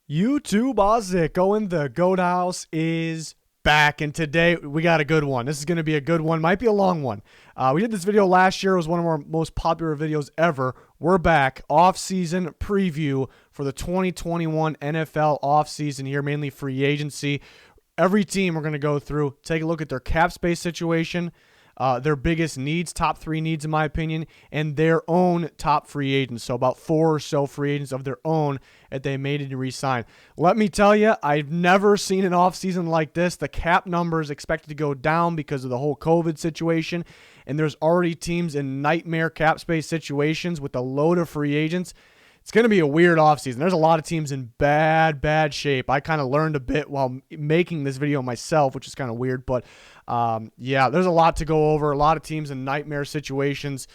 YouTube Ozzico in the Goat House is back, and today we got a good one. This is going to be a good one. Might be a long one. We did this video last year. It was one of our most popular videos ever. We're back. Off-season preview for the 2021 NFL offseason here, mainly free agency. Every team we're going to go through, take a look at their cap space situation, their biggest needs, top three needs in my opinion, and their own top free agents. So about 4 or so free agents of their own that they made to re-sign. Let me tell you, I've never seen an offseason like this. The cap number is expected to go down because of the whole COVID situation, and there's already teams in nightmare cap space situations with a load of free agents. It's going to be a weird offseason. There's a lot of teams in bad shape. I kind of learned a bit while making this video myself, which is kind of weird. But, yeah, there's a lot to go over. A lot of teams in nightmare situations.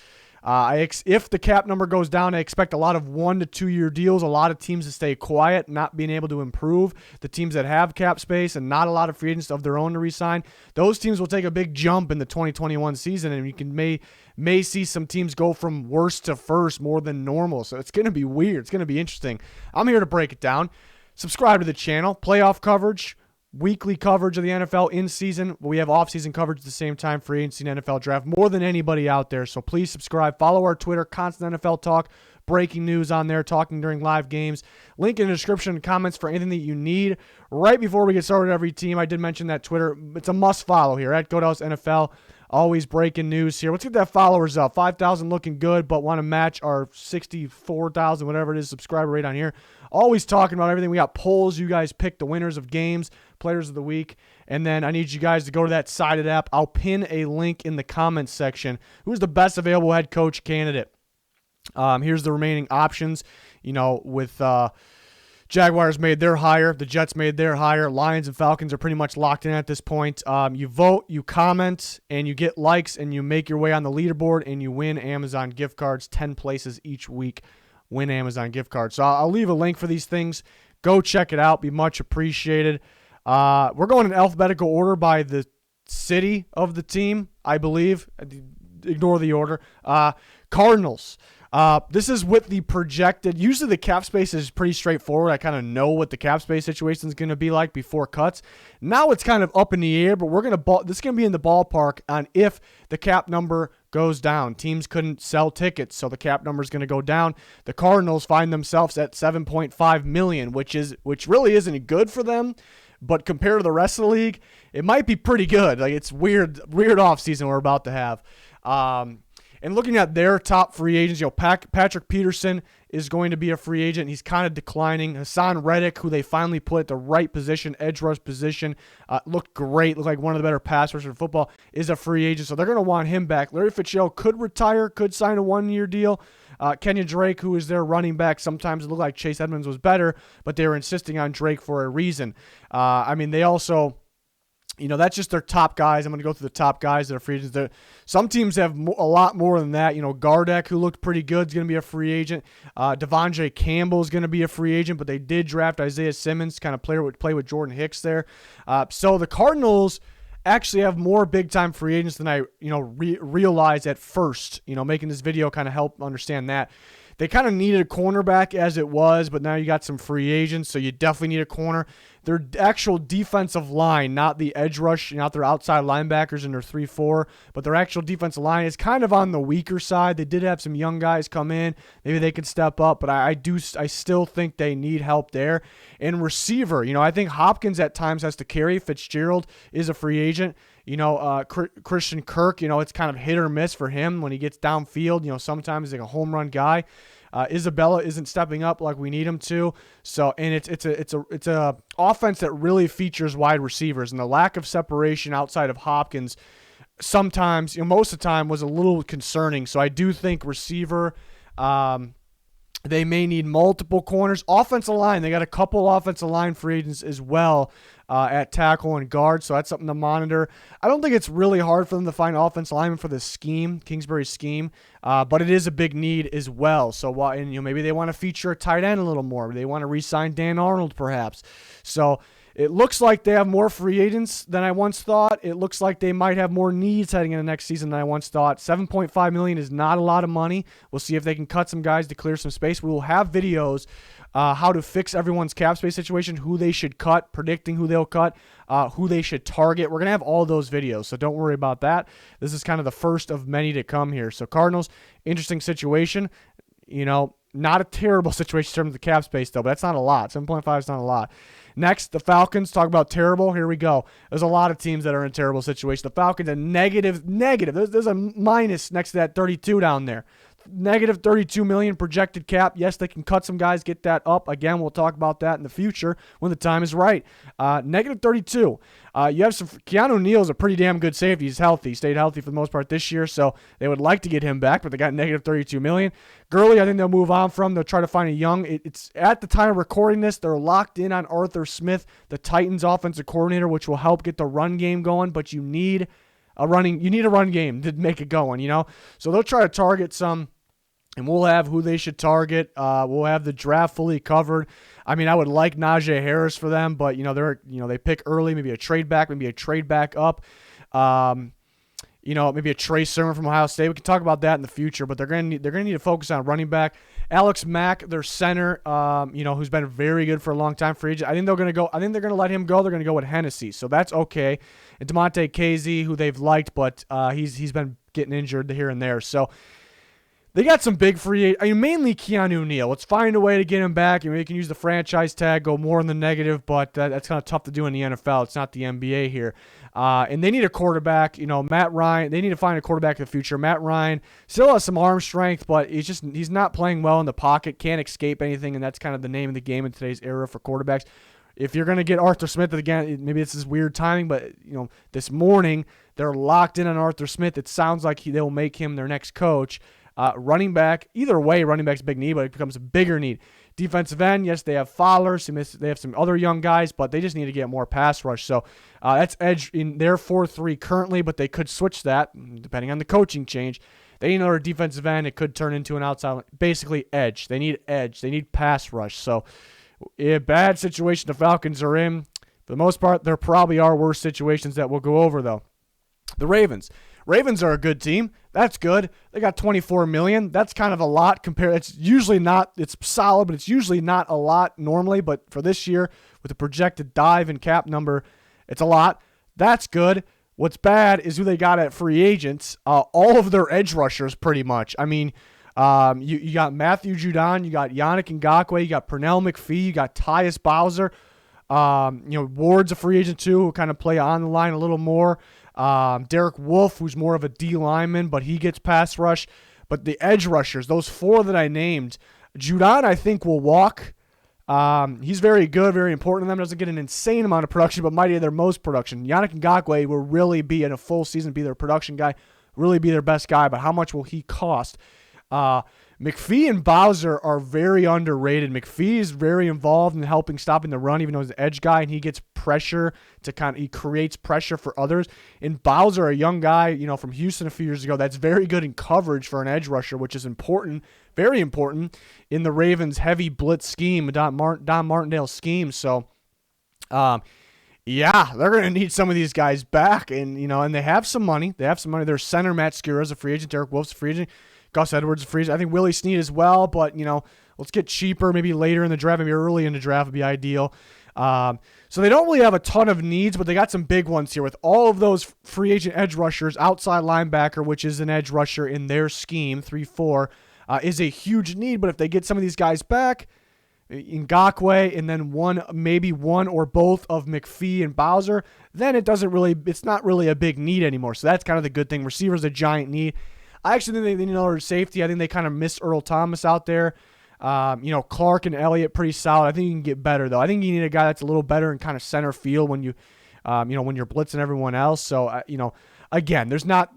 If the cap number goes down, I expect a lot of 1 to 2 year deals. A lot of teams to stay quiet, not being able to improve. The teams that have cap space and not a lot of free agents of their own to re-sign, those teams will take a big jump in the 2021 season, and you can may see some teams go from worst to first more than normal. So it's going to be weird. It's going to be interesting. I'm here to break it down. Subscribe to the channel. Playoff coverage, weekly coverage of the NFL in season. We have off-season coverage at the same time, free agency and NFL draft, more than anybody out there. So please subscribe. Follow our Twitter, constant NFL talk, breaking news on there, talking during live games. Link in the description and comments for anything that you need. Right before we get started, every team, I did mention that Twitter. It's a must follow here at Goat House NFL. Always breaking news here. Let's get that followers up. 5,000 looking good, but want to match our 64,000, whatever it is, subscriber rate on here. Always talking about everything. We got polls. You guys pick the winners of games, players of the week. And then I need you guys to go to that Sided app. I'll pin a link in the comments section. Who's the best available head coach candidate? Here's the remaining options. You know, with Jaguars made their hire. The Jets made their hire. Lions and Falcons are pretty much locked in at this point. You vote, you comment, and you get likes, and you make your way on the leaderboard, and you win Amazon gift cards, 10 places each week. Win Amazon gift cards. So I'll leave a link for these things. Go check it out. Be much appreciated. We're going in alphabetical order by the city of the team, I believe. Ignore the order. Cardinals. This is with the projected. Usually the cap space is pretty straightforward. I kind of know what the cap space situation is going to be like before cuts. Now it's kind of up in the air, but this is going to be in the ballpark on if the cap number goes down. Teams couldn't sell tickets, so the cap number is going to go down. The Cardinals find themselves at $7.5 million, which really isn't good for them. But compared to the rest of the league, it might be pretty good. Like, it's weird offseason we're about to have. And looking at their top free agents, you know, Patrick Peterson is going to be a free agent. He's kind of declining. Hassan Reddick, who they finally put at the right position, edge rush position, looked great. Looked like one of the better pass rushers in football, is a free agent. So they're going to want him back. Larry Fitzgerald could retire, could sign a 1-year deal. Kenya Drake, who is their running back, sometimes it looked like Chase Edmonds was better, but they were insisting on Drake for a reason. I mean, they also... You know, that's just their top guys. I'm going to go through the top guys that are free agents. Some teams have a lot more than that. You know, Gardeck, who looked pretty good, is going to be a free agent. Devondre Campbell is going to be a free agent, but they did draft Isaiah Simmons, kind of play with Jordan Hicks there. So the Cardinals actually have more big-time free agents than I, realized at first. You know, making this video kind of help understand that. They kind of needed a cornerback as it was, but now you got some free agents, so you definitely need a corner. Their actual defensive line, not the edge rush, not their outside linebackers in their 3-4, but their actual defensive line is kind of on the weaker side. They did have some young guys come in. Maybe they could step up, but I still think they need help there. And receiver, I think Hopkins at times has to carry. Fitzgerald is a free agent. Christian Kirk, it's kind of hit or miss for him when he gets downfield. Sometimes he's like a home run guy. Isabella isn't stepping up like we need him to. So, and it's a offense that really features wide receivers, and the lack of separation outside of Hopkins sometimes, most of the time, was a little concerning. So I do think receiver, they may need multiple corners. Offensive line, they got a couple offensive line free agents as well at tackle and guard, so that's something to monitor. I don't think it's really hard for them to find offensive linemen for this scheme, Kingsbury's scheme, but it is a big need as well. So maybe they want to feature a tight end a little more. They want to re-sign Dan Arnold perhaps. So It looks like they have more free agents than I once thought. It looks like they might have more needs heading into next season than I once thought. $7.5 million is not a lot of money. We'll see if they can cut some guys to clear some space. We will have videos how to fix everyone's cap space situation, who they should cut, predicting who they'll cut, who they should target. We're going to have all those videos, so don't worry about that. This is kind of the first of many to come here. So Cardinals, interesting situation. Not a terrible situation in terms of the cap space, though, but that's not a lot. 7.5 is not a lot. Next, the Falcons. Talk about terrible. Here we go. There's a lot of teams that are in a terrible situation. The Falcons, a negative. There's a minus next to that 32 down there. Negative $32 million projected cap. Yes, they can cut some guys, get that up. Again, we'll talk about that in the future when the time is right. Negative 32. You have some. Keanu Neal's a pretty damn good safety. He's healthy. He stayed healthy for the most part this year, so they would like to get him back, but they got negative $32 million. Gurley, I think they'll move on from. They'll try to find a young. It's at the time of recording this, they're locked in on Arthur Smith, the Titans offensive coordinator, which will help get the run game going, but you need a run game to make it going, So they'll try to target some. And we'll have who they should target. We'll have the draft fully covered. I mean, I would like Najee Harris for them, but they pick early, maybe a trade back up. Maybe a Trey Sermon from Ohio State. We can talk about that in the future, but they're gonna need to focus on running back. Alex Mack, their center, who's been very good for a long time, free agent. I think they're gonna let him go. They're gonna go with Hennessy, so that's okay. And DeMonte Casey, who they've liked, but he's been getting injured here and there, so. They got some big free agents. Mainly Keanu Neal. Let's find a way to get him back. You can use the franchise tag, go more in the negative, but that's kind of tough to do in the NFL. It's not the NBA here. And they need a quarterback. Matt Ryan. They need to find a quarterback in the future. Matt Ryan still has some arm strength, but he's not playing well in the pocket. Can't escape anything, and that's kind of the name of the game in today's era for quarterbacks. If you're going to get Arthur Smith again, maybe this is weird timing, but this morning they're locked in on Arthur Smith. It sounds like they'll make him their next coach. Running back, either way, running back's a big need, but it becomes a bigger need. Defensive end, yes, they have Fowler. They have some other young guys, but they just need to get more pass rush. So that's edge in their 4-3 currently, but they could switch that depending on the coaching change. They need another defensive end. It could turn into an outside, basically edge. They need edge. They need pass rush. So a bad situation the Falcons are in. For the most part, there probably are worse situations that we'll go over, though. The Ravens. Ravens are a good team. That's good. They got $24 million. That's kind of a lot compared. It's usually not. It's solid, but it's usually not a lot normally. But for this year, with the projected dive and cap number, it's a lot. That's good. What's bad is who they got at free agents. All of their edge rushers, pretty much. I mean, you got Matthew Judon, you got Yannick Ngakoue, you got Pernell McPhee, you got Tyus Bowser. Ward's a free agent too, who kind of play on the line a little more. Derek Wolfe, who's more of a D lineman, but he gets pass rush. But the edge rushers, those four that I named, Judon I think will walk. He's very good, very important to them. Doesn't get an insane amount of production, but might be their most production. Yannick Ngakoue will really be in a full season, be their production guy, really be their best guy. But how much will he cost? McPhee and Bowser are very underrated. McPhee is very involved in helping stopping the run, even though he's an edge guy, and he gets pressure he creates pressure for others. And Bowser, a young guy, from Houston a few years ago, that's very good in coverage for an edge rusher, which is important, very important in the Ravens' heavy blitz scheme, Don Martindale's scheme. So, they're going to need some of these guys back, and and they have some money. Their center Matt Skura is a free agent. Derek Wolfe's a free agent. Gus Edwards is a free agent. I think Willie Snead as well, but let's get cheaper. Maybe later in the draft, maybe early in the draft would be ideal. So they don't really have a ton of needs, but they got some big ones here with all of those free agent edge rushers. Outside linebacker, which is an edge rusher in their scheme, 3-4, is a huge need. But if they get some of these guys back, Ngakoue, and then maybe one or both of McPhee and Bowser, then it's not really a big need anymore. So that's kind of the good thing. Receiver's a giant need. I actually think they need another safety. I think they kind of missed Earl Thomas out there. Clark and Elliott pretty solid. I think you can get better though. I think you need a guy that's a little better in kind of center field when you, when you're blitzing everyone else. So again, there's not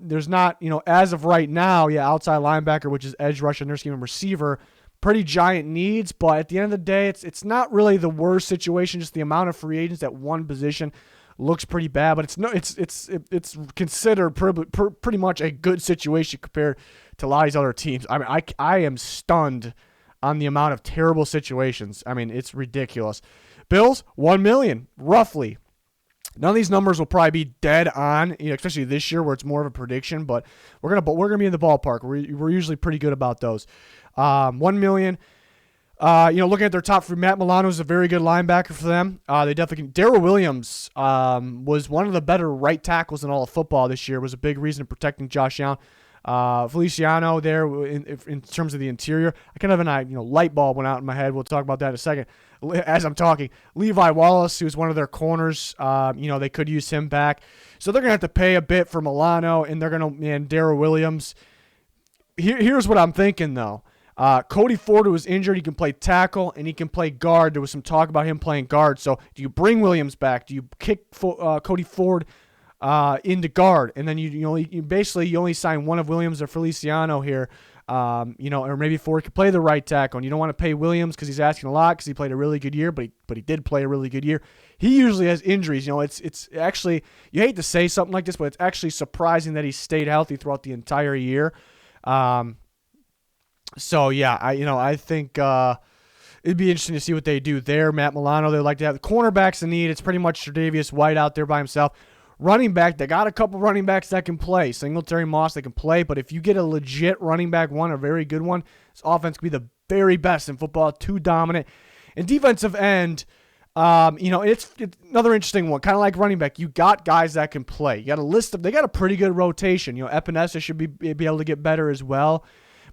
as of right now, outside linebacker, which is edge rusher, and their scheme, and receiver, pretty giant needs. But at the end of the day, it's not really the worst situation. Just the amount of free agents at one position looks pretty bad, but it's considered pretty much a good situation compared to a lot of these other teams. I mean, I am stunned on the amount of terrible situations. I mean, it's ridiculous. Bills, $1 million, roughly. None of these numbers will probably be dead on, especially this year where it's more of a prediction. But we're gonna be in the ballpark. We're usually pretty good about those. $1 million. Looking at their top three, Matt Milano is a very good linebacker for them. They definitely. Darrell Williams was one of the better right tackles in all of football this year. Was a big reason in protecting Josh Allen. Feliciano there in terms of the interior. I kind of have an light bulb went out in my head. We'll talk about that in a second. As I'm talking, Levi Wallace, who's one of their corners, they could use him back. So they're gonna have to pay a bit for Milano, and Darrell Williams. Here's what I'm thinking though. Cody Ford, who was injured, he can play tackle and he can play guard. There was some talk about him playing guard. So do you bring Williams back? Do you kick Cody Ford into guard, and then you only sign one of Williams or Feliciano here, or maybe Ford could play the right tackle, and you don't want to pay Williams because he's asking a lot because he played a really good year, but he did play a really good year. He usually has injuries. It's actually, you hate to say something like this, but it's actually surprising that he stayed healthy throughout the entire year. So yeah, I think it'd be interesting to see what they do there. Matt Milano, they like to have the cornerbacks in need. It's pretty much Tre'Davious White out there by himself. Running back, they got a couple running backs that can play. Singletary, Moss, they can play. But if you get a legit running back one, a very good one, this offense could be the very best in football, too dominant. And defensive end, it's another interesting one. Kind of like running back, you got guys that can play. You got a list of, they got a pretty good rotation. Epinesa should be able to get better as well.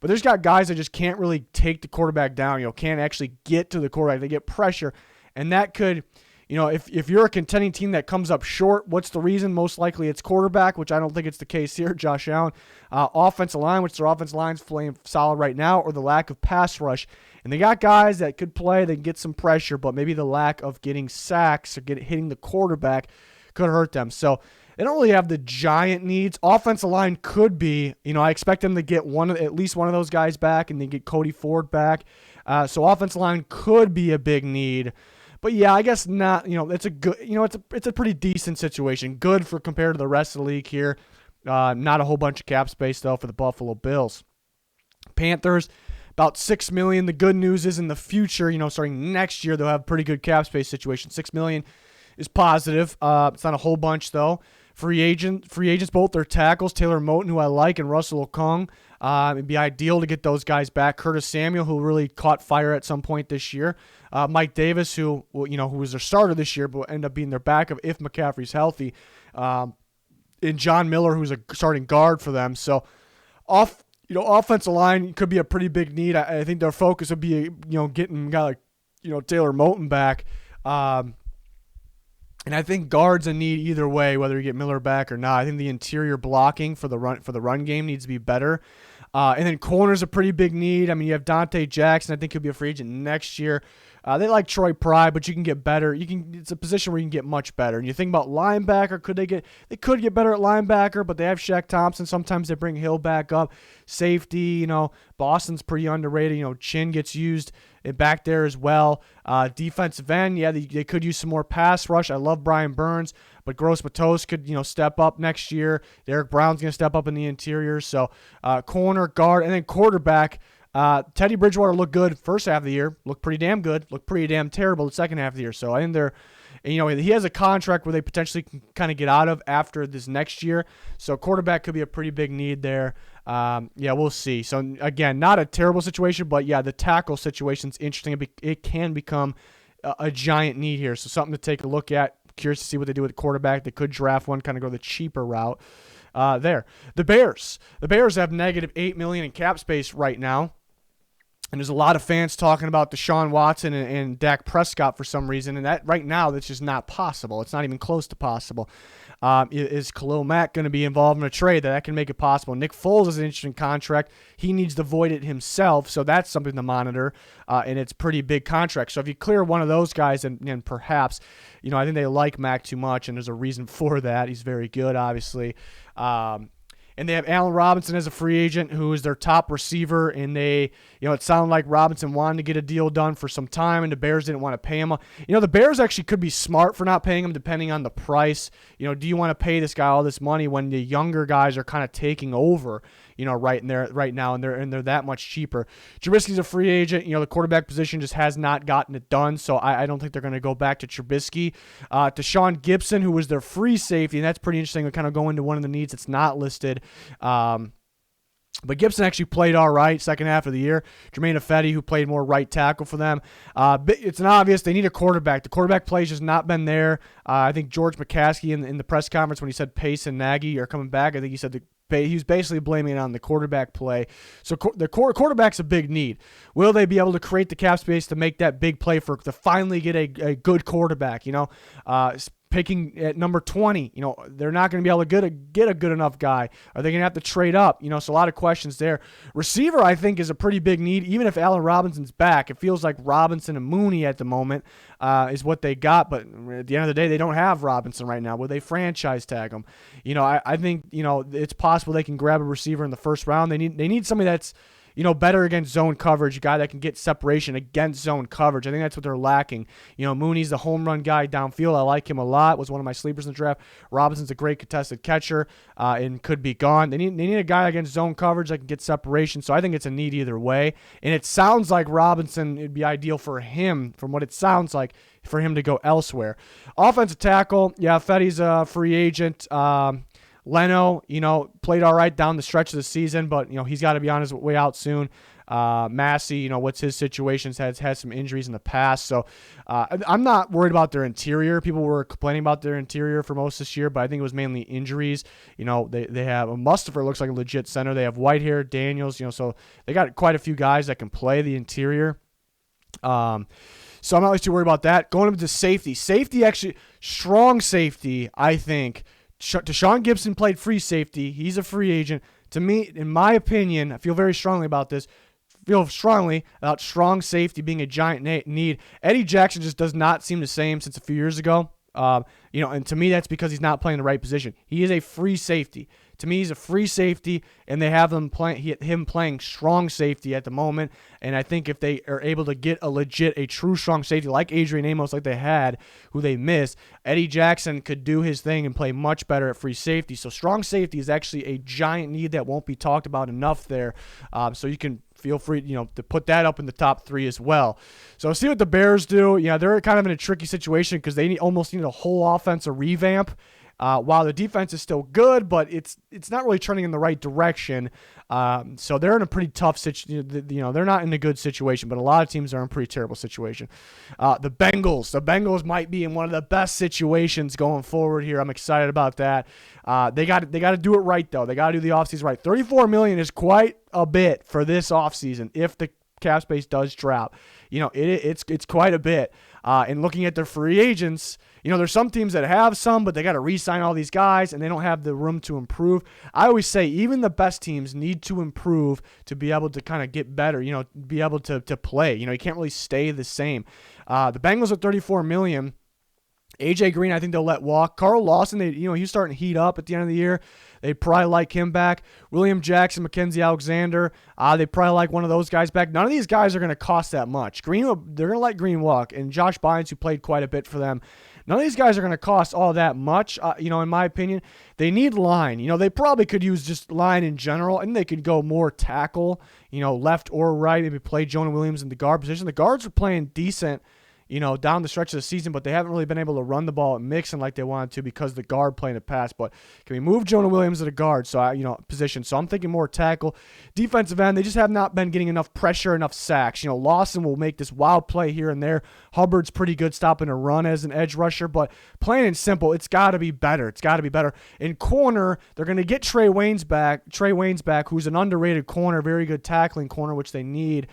But there's got guys that just can't really take the quarterback down, can't actually get to the quarterback. They get pressure. And that could, if you're a contending team that comes up short, what's the reason? Most likely it's quarterback, which I don't think it's the case here, Josh Allen. Offensive line, which their offensive line's playing solid right now, or the lack of pass rush. And they got guys that could play, they can get some pressure, but maybe the lack of getting sacks or hitting the quarterback could hurt them. So they don't really have the giant needs. Offensive line could be, I expect them to get at least one of those guys back, and then get Cody Ford back. So offensive line could be a big need. But yeah, I guess not. It's a good. It's a pretty decent situation. Good for compared to the rest of the league here. Not a whole bunch of cap space though for the Buffalo Bills. Panthers, about $6 million. The good news is in the future, starting next year, they'll have a pretty good cap space situation. $6 million is positive. It's not a whole bunch though. Free agents, both their tackles, Taylor Moton, who I like, and Russell Okung. It'd be ideal to get those guys back. Curtis Samuel, who really caught fire at some point this year. Mike Davis, who was their starter this year, but will end up being their backup if McCaffrey's healthy. And John Miller, who's a starting guard for them. So, offensive line could be a pretty big need. I think their focus would be, getting a guy like, Taylor Moton back. And I think guards a need either way, whether you get Miller back or not. I think the interior blocking for the run game needs to be better. And then corner's a pretty big need. I mean, you have Dante Jackson. I think he'll be a free agent next year. They like Troy Pride, but you can get better. It's a position where you can get much better. And you think about linebacker, they could get better at linebacker, but they have Shaq Thompson. Sometimes they bring Hill back up. Safety, Boston's pretty underrated. Chin gets used back there as well. Defensive end, yeah, they could use some more pass rush. I love Brian Burns, but Gross Matos could, step up next year. Derek Brown's going to step up in the interior. So corner, guard, and then quarterback. Teddy Bridgewater looked good first half of the year, looked pretty damn good, looked pretty damn terrible the second half of the year. So I think he has a contract where they potentially can kind of get out of after this next year. So quarterback could be a pretty big need there. We'll see. So again, not a terrible situation, but yeah, the tackle situation's interesting. It can become a giant need here. So something to take a look at. Curious to see what they do with the quarterback. They could draft one, kind of go the cheaper route. There. The Bears have negative $8 million in cap space right now. And there's a lot of fans talking about Deshaun Watson and Dak Prescott for some reason. And that right now, that's just not possible. It's not even close to possible. Is Khalil Mack going to be involved in a trade that can make it possible? Nick Foles is an interesting contract. He needs to void it himself, so that's something to monitor. And it's a pretty big contract. So if you clear one of those guys, and perhaps, I think they like Mack too much, and there's a reason for that. He's very good, obviously. And they have Allen Robinson as a free agent, who is their top receiver. And it sounded like Robinson wanted to get a deal done for some time, and the Bears didn't want to pay him. The Bears actually could be smart for not paying him, depending on the price. Do you want to pay this guy all this money when the younger guys are kind of taking over? right in there right now, and they're that much cheaper. Trubisky's a free agent. The quarterback position just has not gotten it done, so I don't think they're going to go back to Trubisky. Deshaun Gibson, who was their free safety, and that's pretty interesting. We kind of go into one of the needs that's not listed. But Gibson actually played all right second half of the year. Jermaine Ifedi, who played more right tackle for them. It's an obvious they need a quarterback. The quarterback play's just not been there. I think George McCaskey in the press conference when he said Pace and Nagy are coming back, I think he said he was basically blaming it on the quarterback play. So the quarterback's a big need. Will they be able to create the cap space to make that big play to finally get a good quarterback? Picking at number 20, they're not going to be able to get a good enough guy. Are they going to have to trade up? So a lot of questions there. Receiver, I think, is a pretty big need. Even if Allen Robinson's back, it feels like Robinson and Mooney at the moment is what they got. But at the end of the day, they don't have Robinson right now. Will they franchise tag him? I think, it's possible they can grab a receiver in the first round. They need somebody that's better against zone coverage, a guy that can get separation against zone coverage. I think that's what they're lacking. Mooney's the home run guy downfield. I like him a lot. Was one of my sleepers in the draft. Robinson's a great contested catcher and could be gone. They need a guy against zone coverage that can get separation. So I think it's a need either way. And it sounds like Robinson, it'd be ideal for him, from what it sounds like, for him to go elsewhere. Offensive tackle, Fetty's a free agent. Leno, played all right down the stretch of the season, but, he's got to be on his way out soon. Massey, what's his situation? Has some injuries in the past. So I'm not worried about their interior. People were complaining about their interior for most this year, but I think it was mainly injuries. They have a Mustafa, looks like a legit center. They have Whitehair, Daniels, so they got quite a few guys that can play the interior. So I'm not really too worried about that. Going up to safety. Safety, actually, strong safety, I think. Deshaun Gibson played free safety. He's a free agent. To me, in my opinion, I feel very strongly about this. Feel strongly about strong safety being a giant need. Eddie Jackson just does not seem the same since a few years ago. And to me, that's because he's not playing the right position. He is a free safety. To me, he's a free safety, and they have him playing strong safety at the moment. And I think if they are able to get a true strong safety like Adrian Amos, like they had, who they missed, Eddie Jackson could do his thing and play much better at free safety. So strong safety is actually a giant need that won't be talked about enough there. So you can feel free, to put that up in the top 3 as well. So see what the Bears do. They're kind of in a tricky situation because they almost need a whole offensive revamp. While the defense is still good, but it's not really turning in the right direction. So they're in a pretty tough situation. They're not in a good situation, but a lot of teams are in a pretty terrible situation. The Bengals might be in one of the best situations going forward here. I'm excited about that. They got to do it right though. They got to do the offseason right. $34 million is quite a bit for this offseason if the cap space does drop. It's quite a bit. And looking at their free agents, there's some teams that have some, but they got to re-sign all these guys, and they don't have the room to improve. I always say even the best teams need to improve to be able to kind of get better, be able to play. You can't really stay the same. The Bengals are $34 million. AJ Green, I think they'll let walk. Carl Lawson, he's starting to heat up at the end of the year. They probably like him back. William Jackson, Mackenzie Alexander, they probably like one of those guys back. None of these guys are going to cost that much. They're going to let Green walk. And Josh Bynes, who played quite a bit for them, none of these guys are going to cost all that much. In my opinion, they need line. They probably could use just line in general, and they could go more tackle, left or right, maybe play Jonah Williams in the guard position. The guards are playing decent, down the stretch of the season, but they haven't really been able to run the ball at Mixon like they wanted to because the guard playing the pass. But can we move Jonah Williams to the guard? So, position. So I'm thinking more tackle. Defensive end, they just have not been getting enough pressure, enough sacks. Lawson will make this wild play here and there. Hubbard's pretty good stopping a run as an edge rusher, but plain and simple, it's got to be better. In corner, they're going to get Trey Waynes back, who's an underrated corner, very good tackling corner, which they need.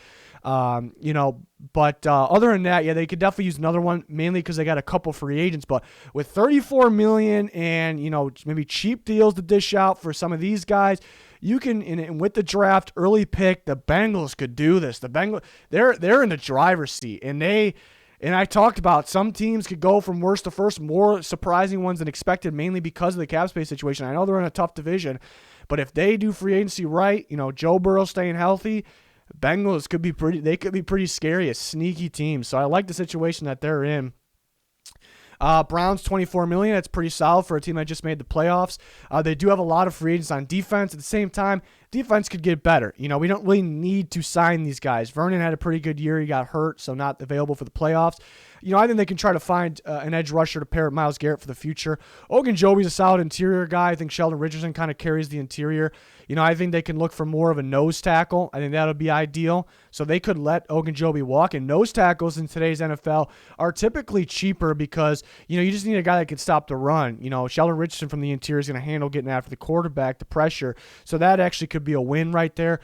But other than that, they could definitely use another one, mainly because they got a couple free agents. But with $34 million and, maybe cheap deals to dish out for some of these guys, you can, and with the draft early pick, the Bengals could do this. The Bengals, they're in the driver's seat, and I talked about some teams could go from worst to first, more surprising ones than expected, mainly because of the cap space situation. I know they're in a tough division, but if they do free agency right, Joe Burrow staying healthy, Bengals could be pretty scary, a sneaky team. So I like the situation that they're in. Browns, $24 million. That's pretty solid for a team that just made the playoffs. They do have a lot of free agents on defense. At the same time, defense could get better. We don't really need to sign these guys. Vernon had a pretty good year. He got hurt, so not available for the playoffs. I think they can try to find an edge rusher to pair with Myles Garrett for the future. Ogunjobi's a solid interior guy. I think Sheldon Richardson kind of carries the interior. I think they can look for more of a nose tackle. I think that would be ideal. So they could let Ogunjobi walk. And nose tackles in today's NFL are typically cheaper because, you just need a guy that can stop the run. Sheldon Richardson from the interior is going to handle getting after the quarterback, the pressure. So that actually could be a win right there.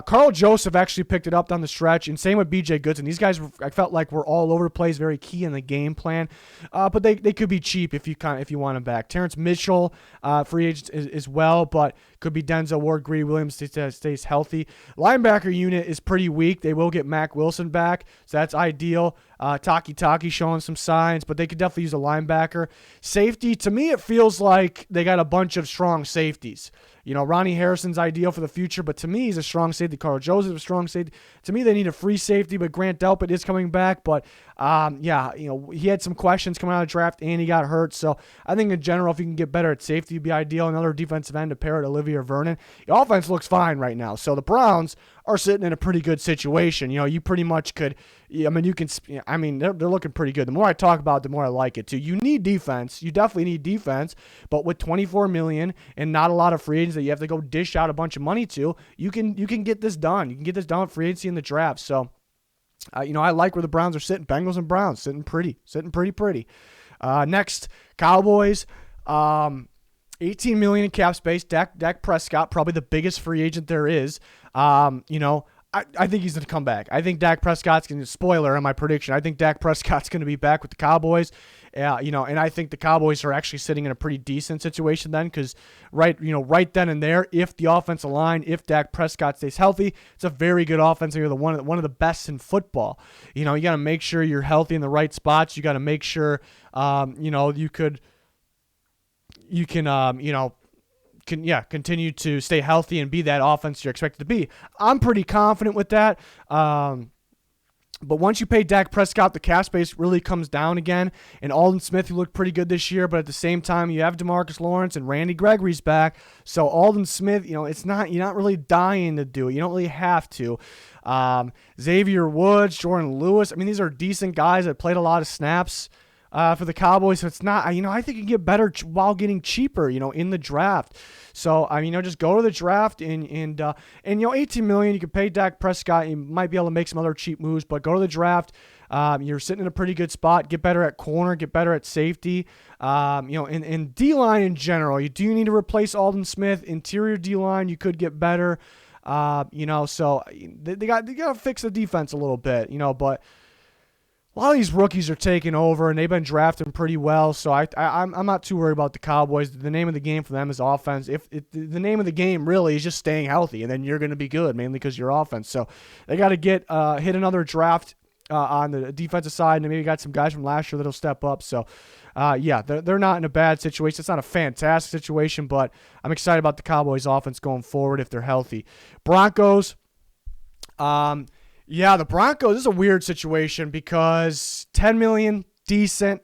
Carl Joseph actually picked it up down the stretch, and same with B.J. Goodson. These guys, I felt like, were all over the place, very key in the game plan. But they could be cheap if you want them back. Terrence Mitchell, free agent as well, but could be Denzel Ward, Greedy Williams stays healthy. Linebacker unit is pretty weak. They will get Mack Wilson back, so that's ideal. Taki showing some signs, but they could definitely use a linebacker. Safety, to me, it feels like they got a bunch of strong safeties. Ronnie Harrison's ideal for the future, but to me, he's a strong safety. Carl Joseph, a strong safety. To me, they need a free safety, but Grant Delpit is coming back. But, he had some questions coming out of the draft, and he got hurt. So I think in general, if you can get better at safety, it'd be ideal. Another defensive end to pair with Olivier Vernon. The offense looks fine right now. So the Browns are sitting in a pretty good situation. You pretty much could, they're looking pretty good. The more I talk about it, the more I like it too. You need defense. You definitely need defense, but with $24 million and not a lot of free agents that you have to go dish out a bunch of money to, you can get this done. You can get this done with free agency in the draft. So, I like where the Browns are sitting. Bengals and Browns sitting pretty. Next, Cowboys. $18 million in cap space. Dak Prescott, probably the biggest free agent there is. I think he's going to come back. I think Dak Prescott's going to, spoiler on my prediction, I think Dak Prescott's going to be back with the Cowboys. And I think the Cowboys are actually sitting in a pretty decent situation then because right then and there, if the offensive line, if Dak Prescott stays healthy, it's a very good offense. You're one of the best in football. You got to make sure you're healthy in the right spots. You got to make sure, continue to stay healthy and be that offense you're expected to be. I'm pretty confident with that. But once you pay Dak Prescott, the cap space really comes down again. And Aldon Smith, who looked pretty good this year, but at the same time, you have DeMarcus Lawrence and Randy Gregory's back. So Aldon Smith, you're not really dying to do it. You don't really have to. Xavier Woods, Jordan Lewis. These are decent guys that played a lot of snaps for the Cowboys. So it's not, I think you can get better while getting cheaper, in the draft. So, just go to the draft and $18 million, you can pay Dak Prescott. You might be able to make some other cheap moves, but go to the draft. You're sitting in a pretty good spot. Get better at corner, get better at safety. In D-line in general, you do need to replace Aldon Smith. Interior D-line, you could get better. So they got to fix the defense a little bit, but a lot of these rookies are taking over, and they've been drafting pretty well. So I'm not too worried about the Cowboys. The name of the game for them is offense. The name of the game really is just staying healthy, and then you're going to be good, mainly because you're offense. So they got to hit another draft on the defensive side, and maybe got some guys from last year that'll step up. So, they're not in a bad situation. It's not a fantastic situation, but I'm excited about the Cowboys' offense going forward if they're healthy. Broncos. The Broncos is a weird situation because $10 million, decent,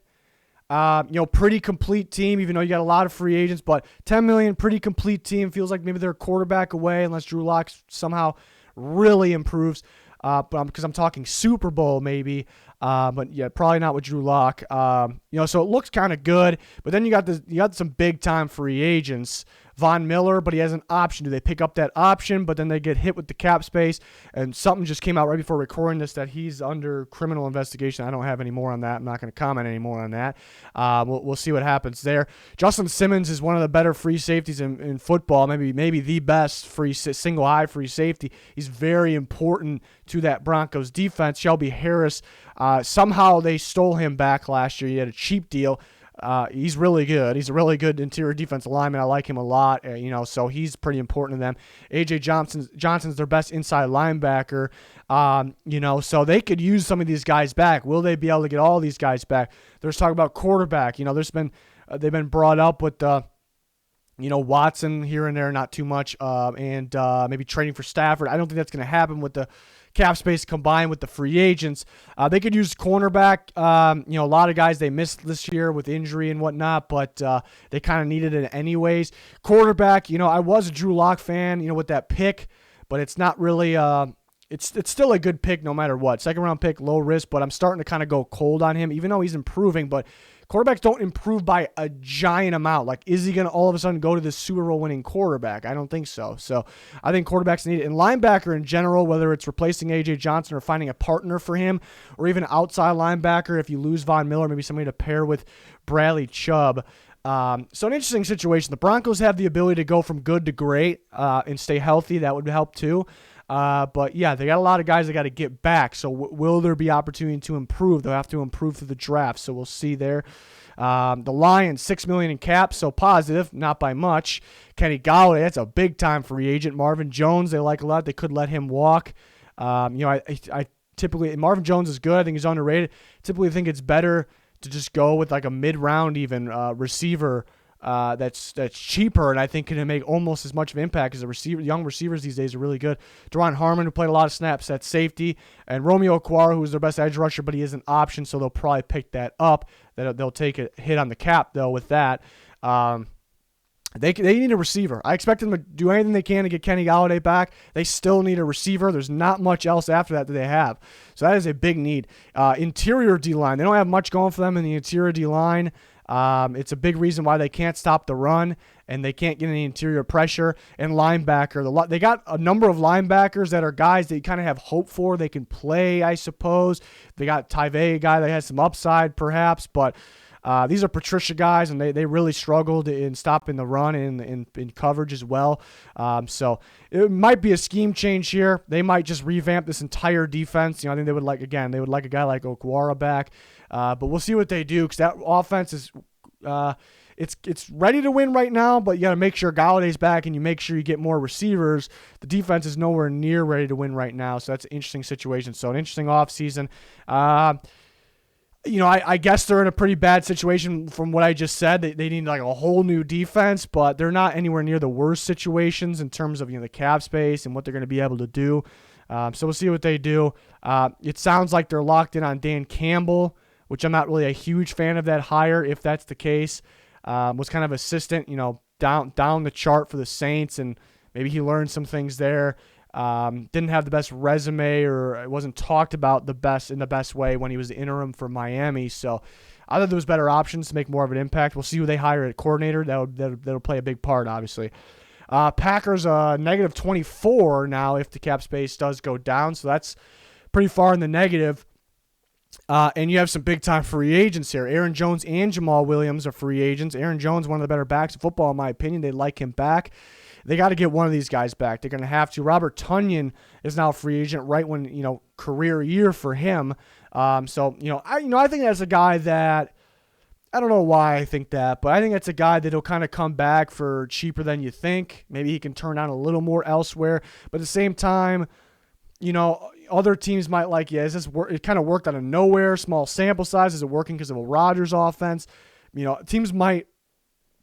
pretty complete team, even though you got a lot of free agents, but $10 million, pretty complete team. Feels like maybe they're a quarterback away unless Drew Lock somehow really improves. Because I'm talking Super Bowl maybe, but yeah, probably not with Drew Lock. So it looks kind of good, but then you got some big time free agents. Von Miller, but he has an option. Do they pick up that option? But then they get hit with the cap space, and something just came out right before recording this that he's under criminal investigation. I don't have any more on that. I'm not going to comment any more on that. We'll see what happens there. Justin Simmons is one of the better free safeties in football, maybe the best single high free safety. He's very important to that Broncos defense. Shelby Harris, somehow they stole him back last year. He had a cheap deal. He's really good. He's a really good interior defensive lineman. I like him a lot, so he's pretty important to them. A.J. Johnson's their best inside linebacker, so they could use some of these guys back. Will they be able to get all these guys back? There's talk about quarterback. They've been brought up with, Watson here and there, not too much, and maybe trading for Stafford. I don't think that's going to happen with the cap space combined with the free agents. They could use cornerback. A lot of guys they missed this year with injury and whatnot, but they kind of needed it anyways. Quarterback, I was a Drew Lock fan, with that pick, but it's not really it's still a good pick no matter what. Second round pick, low risk, but I'm starting to kind of go cold on him, even though he's improving. But quarterbacks don't improve by a giant amount. Like, is he going to all of a sudden go to the Super Bowl winning quarterback? I don't think so. So I think quarterbacks need it. And linebacker in general, whether it's replacing A.J. Johnson or finding a partner for him, or even outside linebacker if you lose Von Miller, maybe somebody to pair with Bradley Chubb. So an interesting situation. The Broncos have the ability to go from good to great and stay healthy. That would help too. But yeah, they got a lot of guys they got to get back. So will there be opportunity to improve? They'll have to improve through the draft. So we'll see there. The Lions, $6 million in cap, so positive, not by much. Kenny Golladay, that's a big time free agent. Marvin Jones, they like a lot. They could let him walk. I typically, Marvin Jones is good. I think he's underrated. Typically think it's better to just go with like a mid-round even receiver that's cheaper, and I think can make almost as much of an impact as a receiver. Young receivers these days are really good. Deron Harmon, who played a lot of snaps at safety, and Romeo Okwara, who is their best edge rusher, but he is an option, so they'll probably pick that up. They'll take a hit on the cap, though, with that. They need a receiver. I expect them to do anything they can to get Kenny Golladay back. They still need a receiver. There's not much else after that they have. So that is a big need. Interior D-line. They don't have much going for them in the interior D-line. It's a big reason why they can't stop the run and they can't get any interior pressure. And linebacker, they got a number of linebackers that are guys that you kind of have hope for. They can play, I suppose. They got Tyve, a guy that has some upside perhaps, but these are Patricia guys, and they really struggled in stopping the run and in coverage as well. So it might be a scheme change here. They might just revamp this entire defense. I think they would like a guy like Okwara back. But we'll see what they do, because that offense is it's ready to win right now, but you got to make sure Galladay's back and you make sure you get more receivers. The defense is nowhere near ready to win right now, so that's an interesting situation. So an interesting offseason. I guess they're in a pretty bad situation from what I just said. They need like a whole new defense, but they're not anywhere near the worst situations in terms of the cap space and what they're going to be able to do. So we'll see what they do. It sounds like they're locked in on Dan Campbell, which I'm not really a huge fan of that hire if that's the case. Was kind of assistant, down the chart for the Saints, and maybe he learned some things there. Didn't have the best resume, or it wasn't talked about the best way when he was the interim for Miami. So I thought there was better options to make more of an impact. We'll see who they hire at coordinator. That'll play a big part, obviously. Packers negative 24 now if the cap space does go down. So that's pretty far in the negative. And you have some big-time free agents here. Aaron Jones and Jamal Williams are free agents. Aaron Jones, one of the better backs in football, in my opinion. They like him back. They got to get one of these guys back. They're going to have to. Robert Tonyan is now a free agent right when, career year for him. I think that's a guy that, I don't know why I think that, but I think that's a guy that'll kind of come back for cheaper than you think. Maybe he can turn on a little more elsewhere. But at the same time, other teams might like, it kind of worked out of nowhere, small sample size. Is it working because of a Rodgers offense? Teams might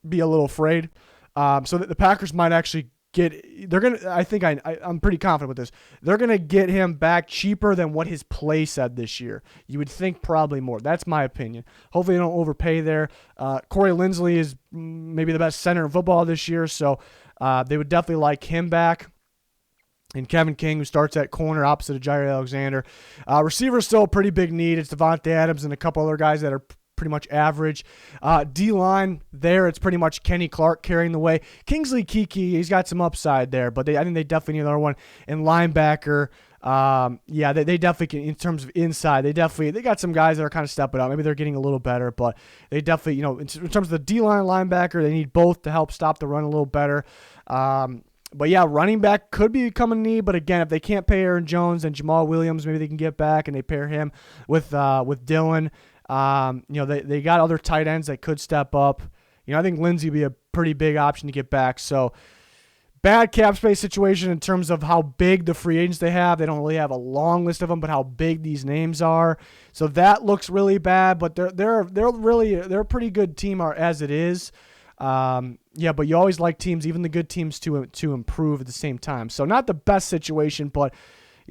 be a little afraid. So that the Packers might actually I'm pretty confident with this. They're going to get him back cheaper than what his play said this year. You would think probably more. That's my opinion. Hopefully they don't overpay there. Corey Linsley is maybe the best center in football this year, so they would definitely like him back. And Kevin King, who starts at corner opposite of Jair Alexander. Receiver is still a pretty big need. It's Devontae Adams and a couple other guys that are pretty much average. D-line there, it's pretty much Kenny Clark carrying the way. Kingsley Keke, he's got some upside there, but I think they definitely need another one. And linebacker, they definitely can, in terms of inside, they got some guys that are kind of stepping up. Maybe they're getting a little better, but they definitely, in terms of the D-line linebacker, they need both to help stop the run a little better. But yeah, running back could become a need. But again, if they can't pay Aaron Jones and Jamal Williams, maybe they can get back and they pair him with Dillon. They got other tight ends that could step up. I think Lindsey would be a pretty big option to get back. So bad cap space situation in terms of how big the free agents they have. They don't really have a long list of them, but how big these names are. So that looks really bad. But they're a pretty good team as it is. But you always like teams, even the good teams, to improve at the same time. So not the best situation, but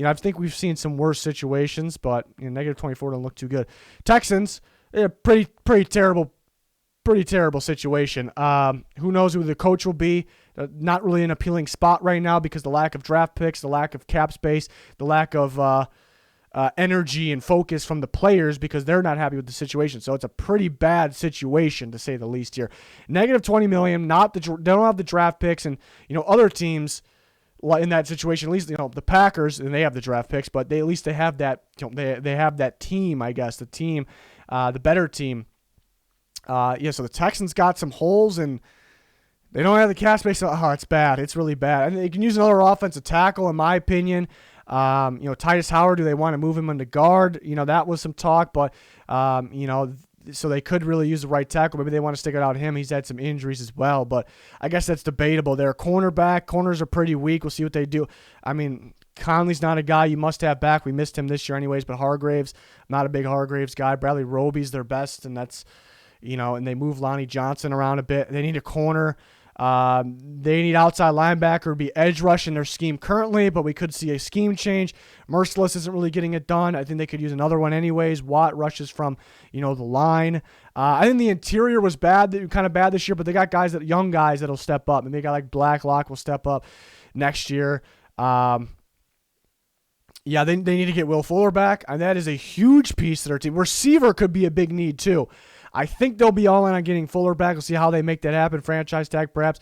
I think we've seen some worse situations, but negative 24 don't look too good. Texans, pretty terrible situation. Who knows who the coach will be? Not really an appealing spot right now because the lack of draft picks, the lack of cap space, the lack of energy and focus from the players because they're not happy with the situation. So it's a pretty bad situation to say the least here. Negative 20 million. They don't have the draft picks, and other teams in that situation, at least the Packers, and they have the draft picks, but at least they have that. They have that team, I guess, the better team. So the Texans got some holes, and they don't have the cap space. Oh, it's bad. It's really bad. And they can use another offensive tackle, in my opinion. Titus Howard, do they want to move him into guard? That was some talk, but, so they could really use the right tackle. Maybe they want to stick it out him. He's had some injuries as well, but I guess that's debatable there. Corners are pretty weak. We'll see what they do. I mean, Conley's not a guy you must have back. We missed him this year anyways, but Hargraves, not a big Hargraves guy. Bradley Roby's their best, and that's, and they move Lonnie Johnson around a bit. They need a corner. They need outside linebacker to be edge rush in their scheme currently, but we could see a scheme change. Merciless isn't really getting it done. I think they could use another one anyways. Watt rushes from, the line. I think the interior was kind of bad this year, but they got young guys that'll step up. And they got like Blacklock will step up next year. They need to get Will Fuller back, and that is a huge piece of their team. Receiver could be a big need too. I think they'll be all in on getting Fuller back. We'll see how they make that happen. Franchise tag, perhaps.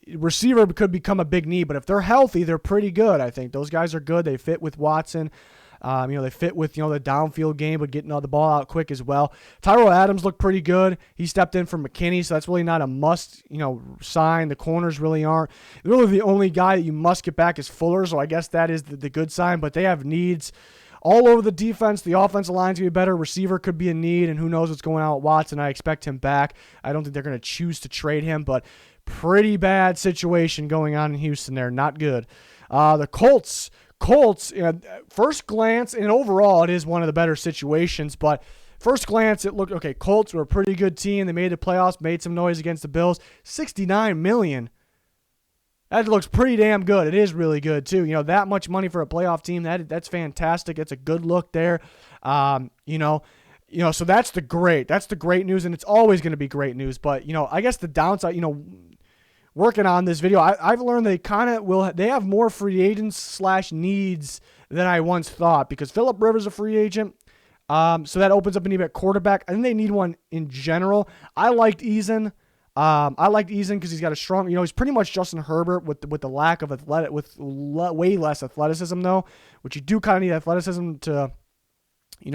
Receiver could become a big need, but if they're healthy, they're pretty good. I think those guys are good. They fit with Watson. They fit with the downfield game, but getting the ball out quick as well. Tyrell Adams looked pretty good. He stepped in for McKinney, so that's really not a must sign. The corners really aren't. Really, the only guy that you must get back is Fuller, so I guess that is the good sign. But they have needs all over the defense. The offensive line's going to be better. Receiver could be a need, and who knows what's going on with Watson. I expect him back. I don't think they're going to choose to trade him, but pretty bad situation going on in Houston there. Not good. The Colts, first glance, and overall it is one of the better situations, but first glance it looked okay. Colts were a pretty good team. They made the playoffs, made some noise against the Bills. $69 million. That looks pretty damn good. It is really good, too. That much money for a playoff team, that's fantastic. It's a good look there. So that's the great news, and it's always going to be great news. But, I guess the downside, working on this video, I've learned they have more free agents / needs than I once thought, because Phillip Rivers is a free agent. So that opens up a need at quarterback. I think they need one in general. I liked Eason. Because he's got a strong, he's pretty much Justin Herbert with the lack of way less athleticism though, which you do kind of need athleticism to,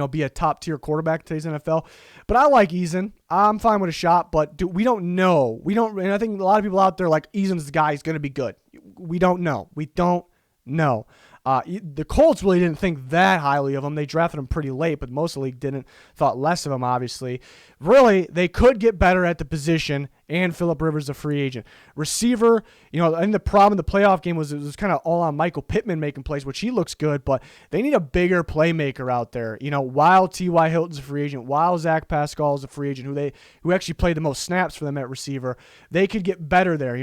be a top tier quarterback in today's NFL. But I like Eason. I'm fine with a shot, but we don't know. And I think a lot of people out there like Eason's the guy who's going to be good. We don't know. The Colts really didn't think that highly of him. They drafted him pretty late, but most of the league didn't. Thought less of him, obviously. Really, they could get better at the position, and Phillip Rivers is a free agent. Receiver, I think the problem in the playoff game was it was kind of all on Michael Pittman making plays, which he looks good, but they need a bigger playmaker out there. While T.Y. Hilton's a free agent, while Zach Pascal is a free agent, who actually played the most snaps for them at receiver, they could get better there.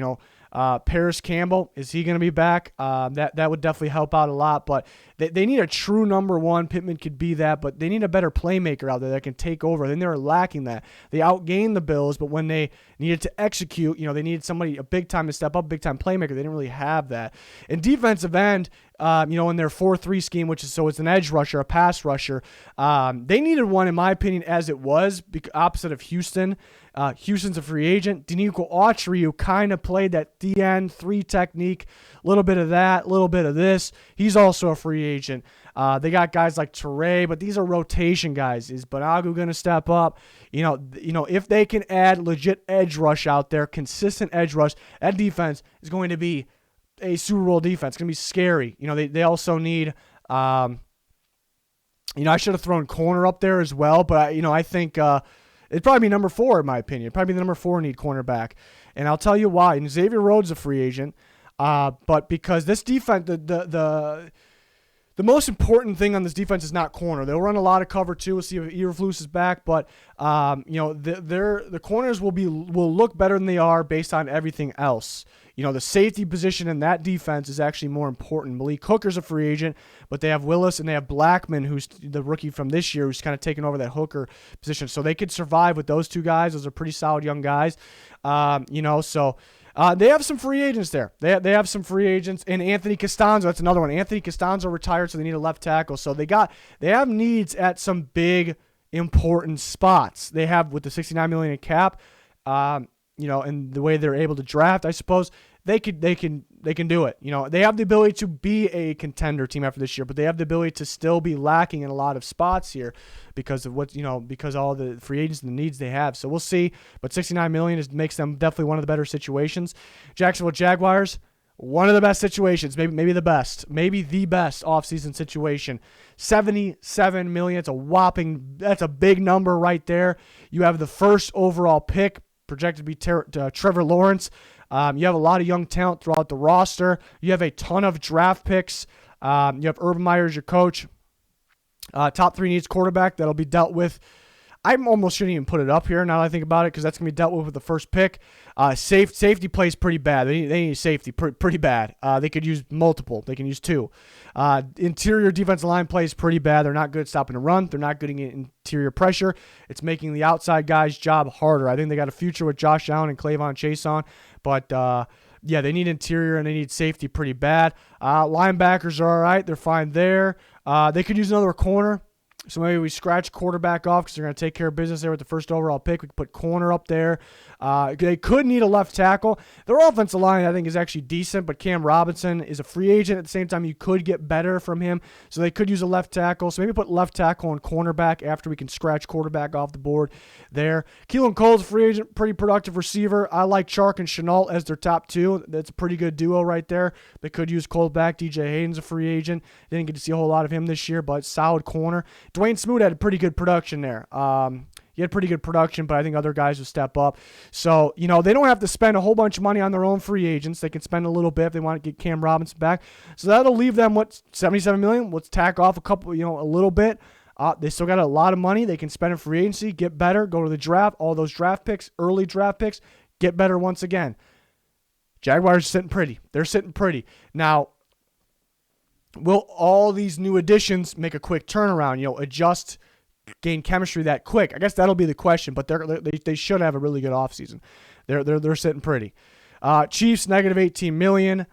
Paris Campbell, is he going to be back? That would definitely help out a lot, but they need a true number one. Pittman could be that, but they need a better playmaker out there that can take over. Then they were lacking that. They outgained the Bills, but when they needed to execute, they needed somebody, a big time to step up, big time playmaker. They didn't really have that. In defensive end, in their 4-3 scheme, so it's an edge rusher, a pass rusher. They needed one, in my opinion, as it was, opposite of Houston. Houston's a free agent. Danico Autry, who kind of played that DN 3 technique, a little bit of that, a little bit of this. He's also a free agent. They got guys like Teray, but these are rotation guys. Is Banagu going to step up? If they can add legit edge rush out there, consistent edge rush, that defense is going to be a Super Bowl defense. It's going to be scary. They also need, I should have thrown corner up there as well, but I think it'd probably be number 4 in my opinion. It'd probably be the number 4 need cornerback. And I'll tell you why. And Xavier Rhodes is a free agent, but because this defense, the the most important thing on this defense is not corner. They'll run a lot of cover too. We'll see if Eberflus is back, but the corners will look better than they are based on everything else. The safety position in that defense is actually more important. Malik Hooker's a free agent, but they have Willis and they have Blackman, who's the rookie from this year, who's kind of taken over that Hooker position. So they could survive with those two guys. Those are pretty solid young guys. They have some free agents there. They have some free agents. And Anthony Costanzo, that's another one. Anthony Costanzo retired, so they need a left tackle. So they have needs at some big, important spots. They have, with the $69 million in cap, and the way they're able to draft, I suppose, they can do it. They have the ability to be a contender team after this year, but they have the ability to still be lacking in a lot of spots here because of because all the free agents and the needs they have. So we'll see. But $69 million makes them definitely one of the better situations. Jacksonville Jaguars, one of the best situations, maybe the best, maybe the best offseason situation. $77 million. That's a big number right there. You have the first overall pick, projected to be Trevor Lawrence. You have a lot of young talent throughout the roster. You have a ton of draft picks. You have Urban Meyer as your coach. Top 3 needs quarterback. That'll be dealt with. I almost shouldn't even put it up here now that I think about it, because that's going to be dealt with the first pick. Safety plays pretty bad. They need safety pretty bad. They could use multiple. They can use 2. Interior defensive line plays pretty bad. They're not good at stopping the run. They're not getting interior pressure. It's making the outside guys' job harder. I think they got a future with Josh Allen and Clavon Chason, but they need interior and they need safety pretty bad. Linebackers are all right. They're fine there. They could use another corner. So maybe we scratch quarterback off because they're going to take care of business there with the first overall pick. We could put corner up there. They could need a left tackle. Their offensive line, I think, is actually decent, but Cam Robinson is a free agent. At the same time, you could get better from him. So they could use a left tackle. So maybe put left tackle and cornerback after we can scratch quarterback off the board there. Keelan Cole's a free agent, pretty productive receiver. I like Chark and Chenault as their top 2. That's a pretty good duo right there. They could use Cole back. DJ Hayden's a free agent. Didn't get to see a whole lot of him this year, but solid corner. Dwayne Smoot had a pretty good production there. He had pretty good production, but I think other guys will step up. So, they don't have to spend a whole bunch of money on their own free agents. They can spend a little bit if they want to get Cam Robinson back. So that'll leave them, $77 million? Let's tack off a little bit. They still got a lot of money. They can spend in free agency, get better, go to the draft, all those draft picks, early draft picks, get better once again. Jaguars are sitting pretty. They're sitting pretty. Now, will all these new additions make a quick turnaround, adjust, gain chemistry that quick? I guess that'll be the question, but they should have a really good offseason. They're sitting pretty. Chiefs, negative $18 million,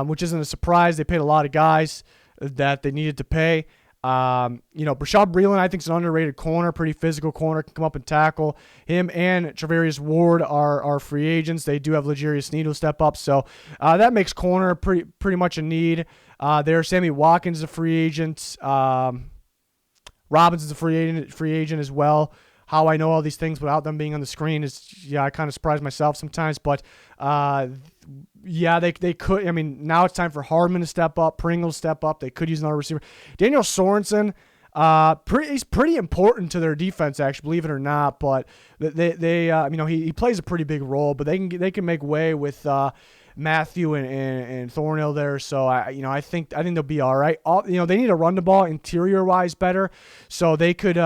which isn't a surprise. They paid a lot of guys that they needed to pay. Brashad Breeland, I think, is an underrated corner, pretty physical corner, can come up and tackle. Him and Travarius Ward are free agents. They do have L'Jarius Sneed who'll step up, so that makes corner pretty much a need. Sammy Watkins is a free agent. Robbins is a free agent as well. How I know all these things without them being on the screen is, I kind of surprise myself sometimes. But, they could. I mean, now it's time for Hardman to step up, Pringle to step up. They could use another receiver. Daniel Sorensen, he's pretty important to their defense, actually, believe it or not. But he plays a pretty big role. But they can make way with Matthew and Thornhill there, so I think they'll be all right. They need to run the ball interior wise better, so they could.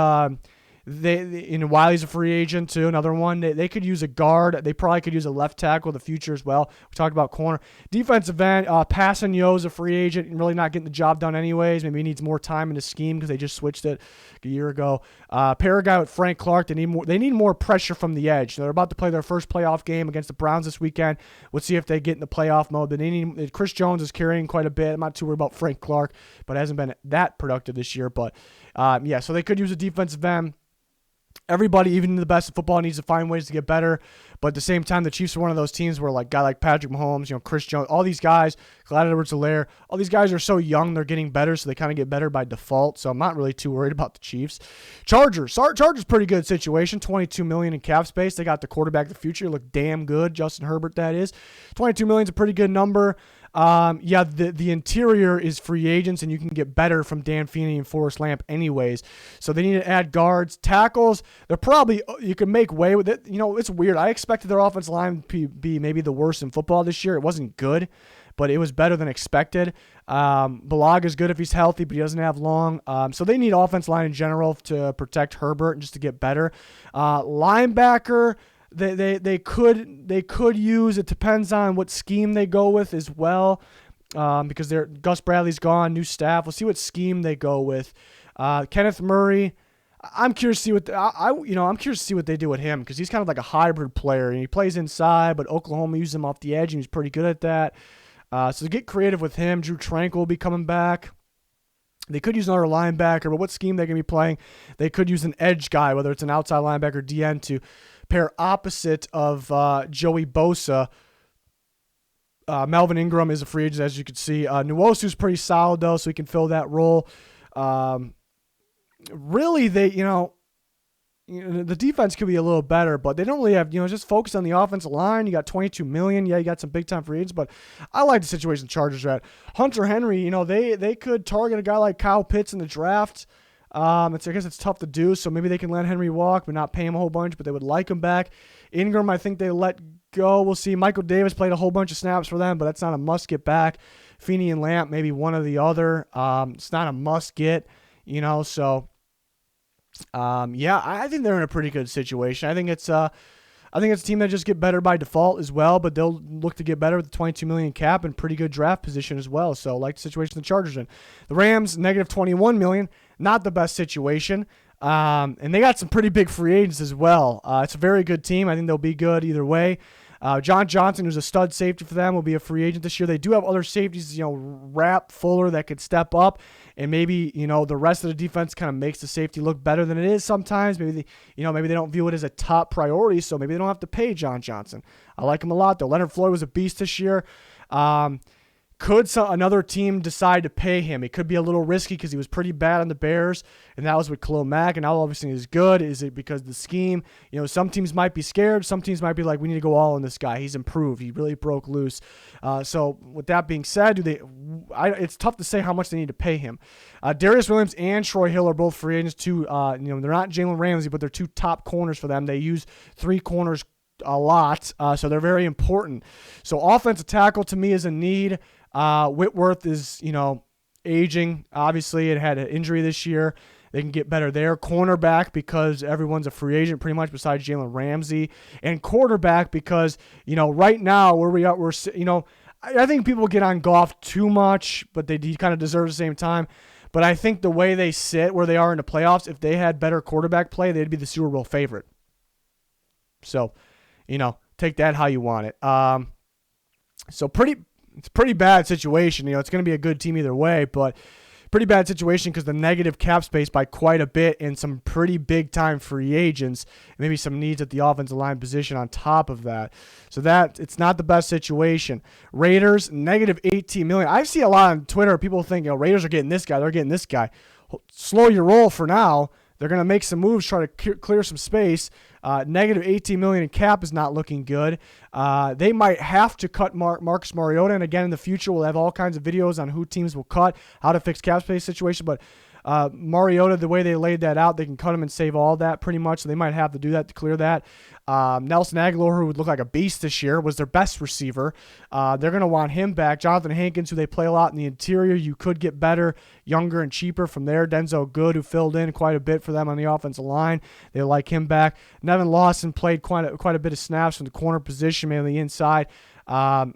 Wiley's a free agent too, another one. They could use a guard. They probably could use a left tackle in the future as well. We talked about corner. Defensive end, Passanio's a free agent and really not getting the job done anyways. Maybe he needs more time in the scheme because they just switched it a year ago. Paraguay with Frank Clark. They need more pressure from the edge. They're about to play their first playoff game against the Browns this weekend. We'll see if they get in the playoff mode. But Chris Jones is carrying quite a bit. I'm not too worried about Frank Clark, but hasn't been that productive this year. But so they could use a defensive end. Everybody, even the best of football, needs to find ways to get better. But at the same time, the Chiefs are one of those teams where, guy like Patrick Mahomes, Chris Jones, all these guys, Clyde Edwards-Helaire, all these guys are so young, they're getting better, so they kind of get better by default. So I'm not really too worried about the Chiefs. Chargers pretty good situation. $22 million in cap space. They got the quarterback of the future. Look damn good. Justin Herbert, that is. $22 million is a pretty good number. The interior is free agents, and you can get better from Dan Feeney and Forrest Lamp anyways. So they need to add guards. Tackles, you can make way with it. It's weird. I expected their offensive line to be maybe the worst in football this year. It wasn't good, but it was better than expected. Bulaga is good if he's healthy, but he doesn't have long. So they need offense line in general to protect Herbert and just to get better. Linebacker, they could use. It depends on what scheme they go with as well, because Gus Bradley's gone, new staff. We'll see what scheme they go with. Kenneth Murray, I'm curious to see what I'm curious to see what they do with him, because he's kind of like a hybrid player, and he plays inside, but Oklahoma uses him off the edge, and he's pretty good at that. So to get creative with him, Drew Tranquil will be coming back. They could use another linebacker, but what scheme they're going to be playing, they could use an edge guy, whether it's an outside linebacker, DN, to pair opposite of Joey Bosa. Melvin Ingram is a free agent, as you can see. Nwosu's pretty solid, though, so he can fill that role. Really, the defense could be a little better, but they don't really have, just focus on the offensive line. You got $22 million. Yeah, you got some big-time free agents, but I like the situation the Chargers are at. Hunter Henry, they could target a guy like Kyle Pitts in the draft. I guess it's tough to do, so maybe they can let Henry walk but not pay him a whole bunch, but they would like him back. Ingram, I think they let go. We'll see. Michael Davis played a whole bunch of snaps for them, but that's not a must-get back. Feeney and Lamp, maybe one or the other. It's not a must-get, so... I think they're in a pretty good situation. I think it's a team that just get better by default as well, but they'll look to get better with the $22 million cap and pretty good draft position as well. So, like the situation the Chargers are in. The Rams, negative $21 million, not the best situation. And they got some pretty big free agents as well. It's a very good team. I think they'll be good either way. John Johnson, who's a stud safety for them, will be a free agent this year. They do have other safeties, Rapp, Fuller, that could step up, and maybe, the rest of the defense kind of makes the safety look better than it is sometimes. Maybe they don't view it as a top priority, so maybe they don't have to pay John Johnson. I like him a lot, though. Leonard Floyd was a beast this year. Could another team decide to pay him? It could be a little risky because he was pretty bad on the Bears, and that was with Khalil Mack, and now obviously he's good. Is it because of the scheme? Some teams might be scared. Some teams might be like, we need to go all on this guy. He's improved. He really broke loose. So with that being said, it's tough to say how much they need to pay him. Darius Williams and Troy Hill are both free agents too. They're not Jalen Ramsey, but they're two top corners for them. They use three corners a lot, so they're very important. So offensive tackle to me is a need. Whitworth is, aging. Obviously, it had an injury this year. They can get better there. Cornerback, because everyone's a free agent pretty much besides Jalen Ramsey. And quarterback, because, right now where we are, I think people get on Goff too much, but he kind of deserves the same time. But I think the way they sit, where they are in the playoffs, if they had better quarterback play, they'd be the Super Bowl favorite. So, take that how you want it. It's a pretty bad situation. It's going to be a good team either way, but pretty bad situation because the negative cap space by quite a bit and some pretty big-time free agents, maybe some needs at the offensive line position on top of that. So it's not the best situation. Raiders, negative $18 million. I see a lot on Twitter. People think, Raiders are getting this guy. They're getting this guy. Slow your roll for now. They're going to make some moves, try to clear some space. Negative $18 million in cap is not looking good. They might have to cut Marcus Mariota, and again in the future we'll have all kinds of videos on who teams will cut, how to fix cap space situation. But Mariota, the way they laid that out, they can cut him and save all that pretty much. So they might have to do that to clear that. Nelson Aguilar, who would look like a beast this year, was their best receiver. They're going to want him back. Jonathan Hankins, who they play a lot in the interior, you could get better, younger, and cheaper from there. Denzel Good, who filled in quite a bit for them on the offensive line. They like him back. Nevin Lawson played quite a bit of snaps from the corner position, mainly inside. It's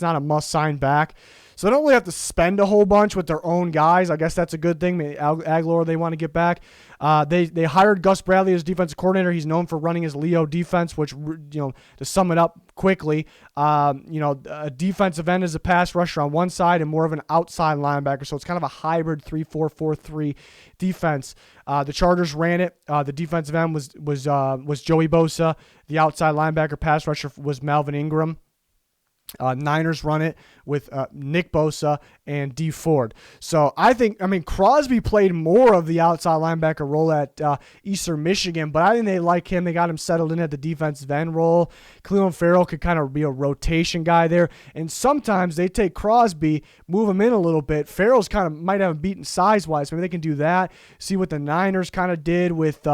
not a must-sign back. So they don't really have to spend a whole bunch with their own guys. I guess that's a good thing. Aguilar, they want to get back. They hired Gus Bradley as defensive coordinator. He's known for running his Leo defense, which, to sum it up quickly, a defensive end is a pass rusher on one side and more of an outside linebacker. So it's kind of a hybrid 3-4-4-3 defense. The Chargers ran it. The defensive end was Joey Bosa. The outside linebacker pass rusher was Melvin Ingram. Niners run it with Nick Bosa and Dee Ford. So Crosby played more of the outside linebacker role at Eastern Michigan, but I think they like him. They got him settled in at the defensive end role. Cleveland Farrell could kind of be a rotation guy there, and sometimes they take Crosby, move him in a little bit. Farrell's kind of might have him beaten size-wise. Maybe they can do that. See what the Niners kind of did with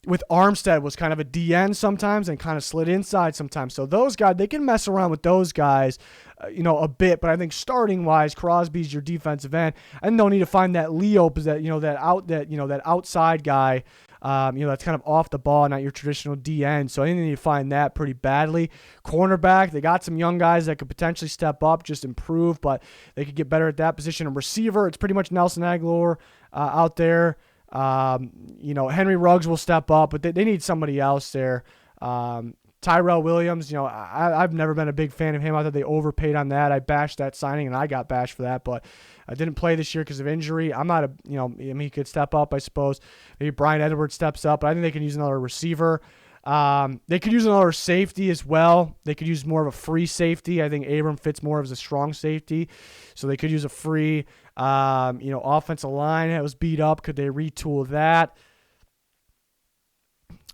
with Armstead was kind of a DN sometimes and kind of slid inside sometimes. So those guys, they can mess around with those guys, a bit. But I think starting wise, Crosby's your defensive end, and they'll need to find that Leo, that outside guy, that's kind of off the ball, not your traditional DN. So I think they need to find that pretty badly. Cornerback, they got some young guys that could potentially step up, just improve, but they could get better at that position. And receiver, it's pretty much Nelson Aguilar out there. Henry Ruggs will step up, but they need somebody else there. Tyrell Williams, I've never been a big fan of him. I thought they overpaid on that. I bashed that signing, and I got bashed for that, but I didn't play this year because of injury. I'm not he could step up, I suppose. Maybe Brian Edwards steps up, but I think they can use another receiver. They could use another safety as well. They could use more of a free safety. I think Abram fits more as a strong safety, so they could use a free. Offensive line that was beat up. Could they retool that?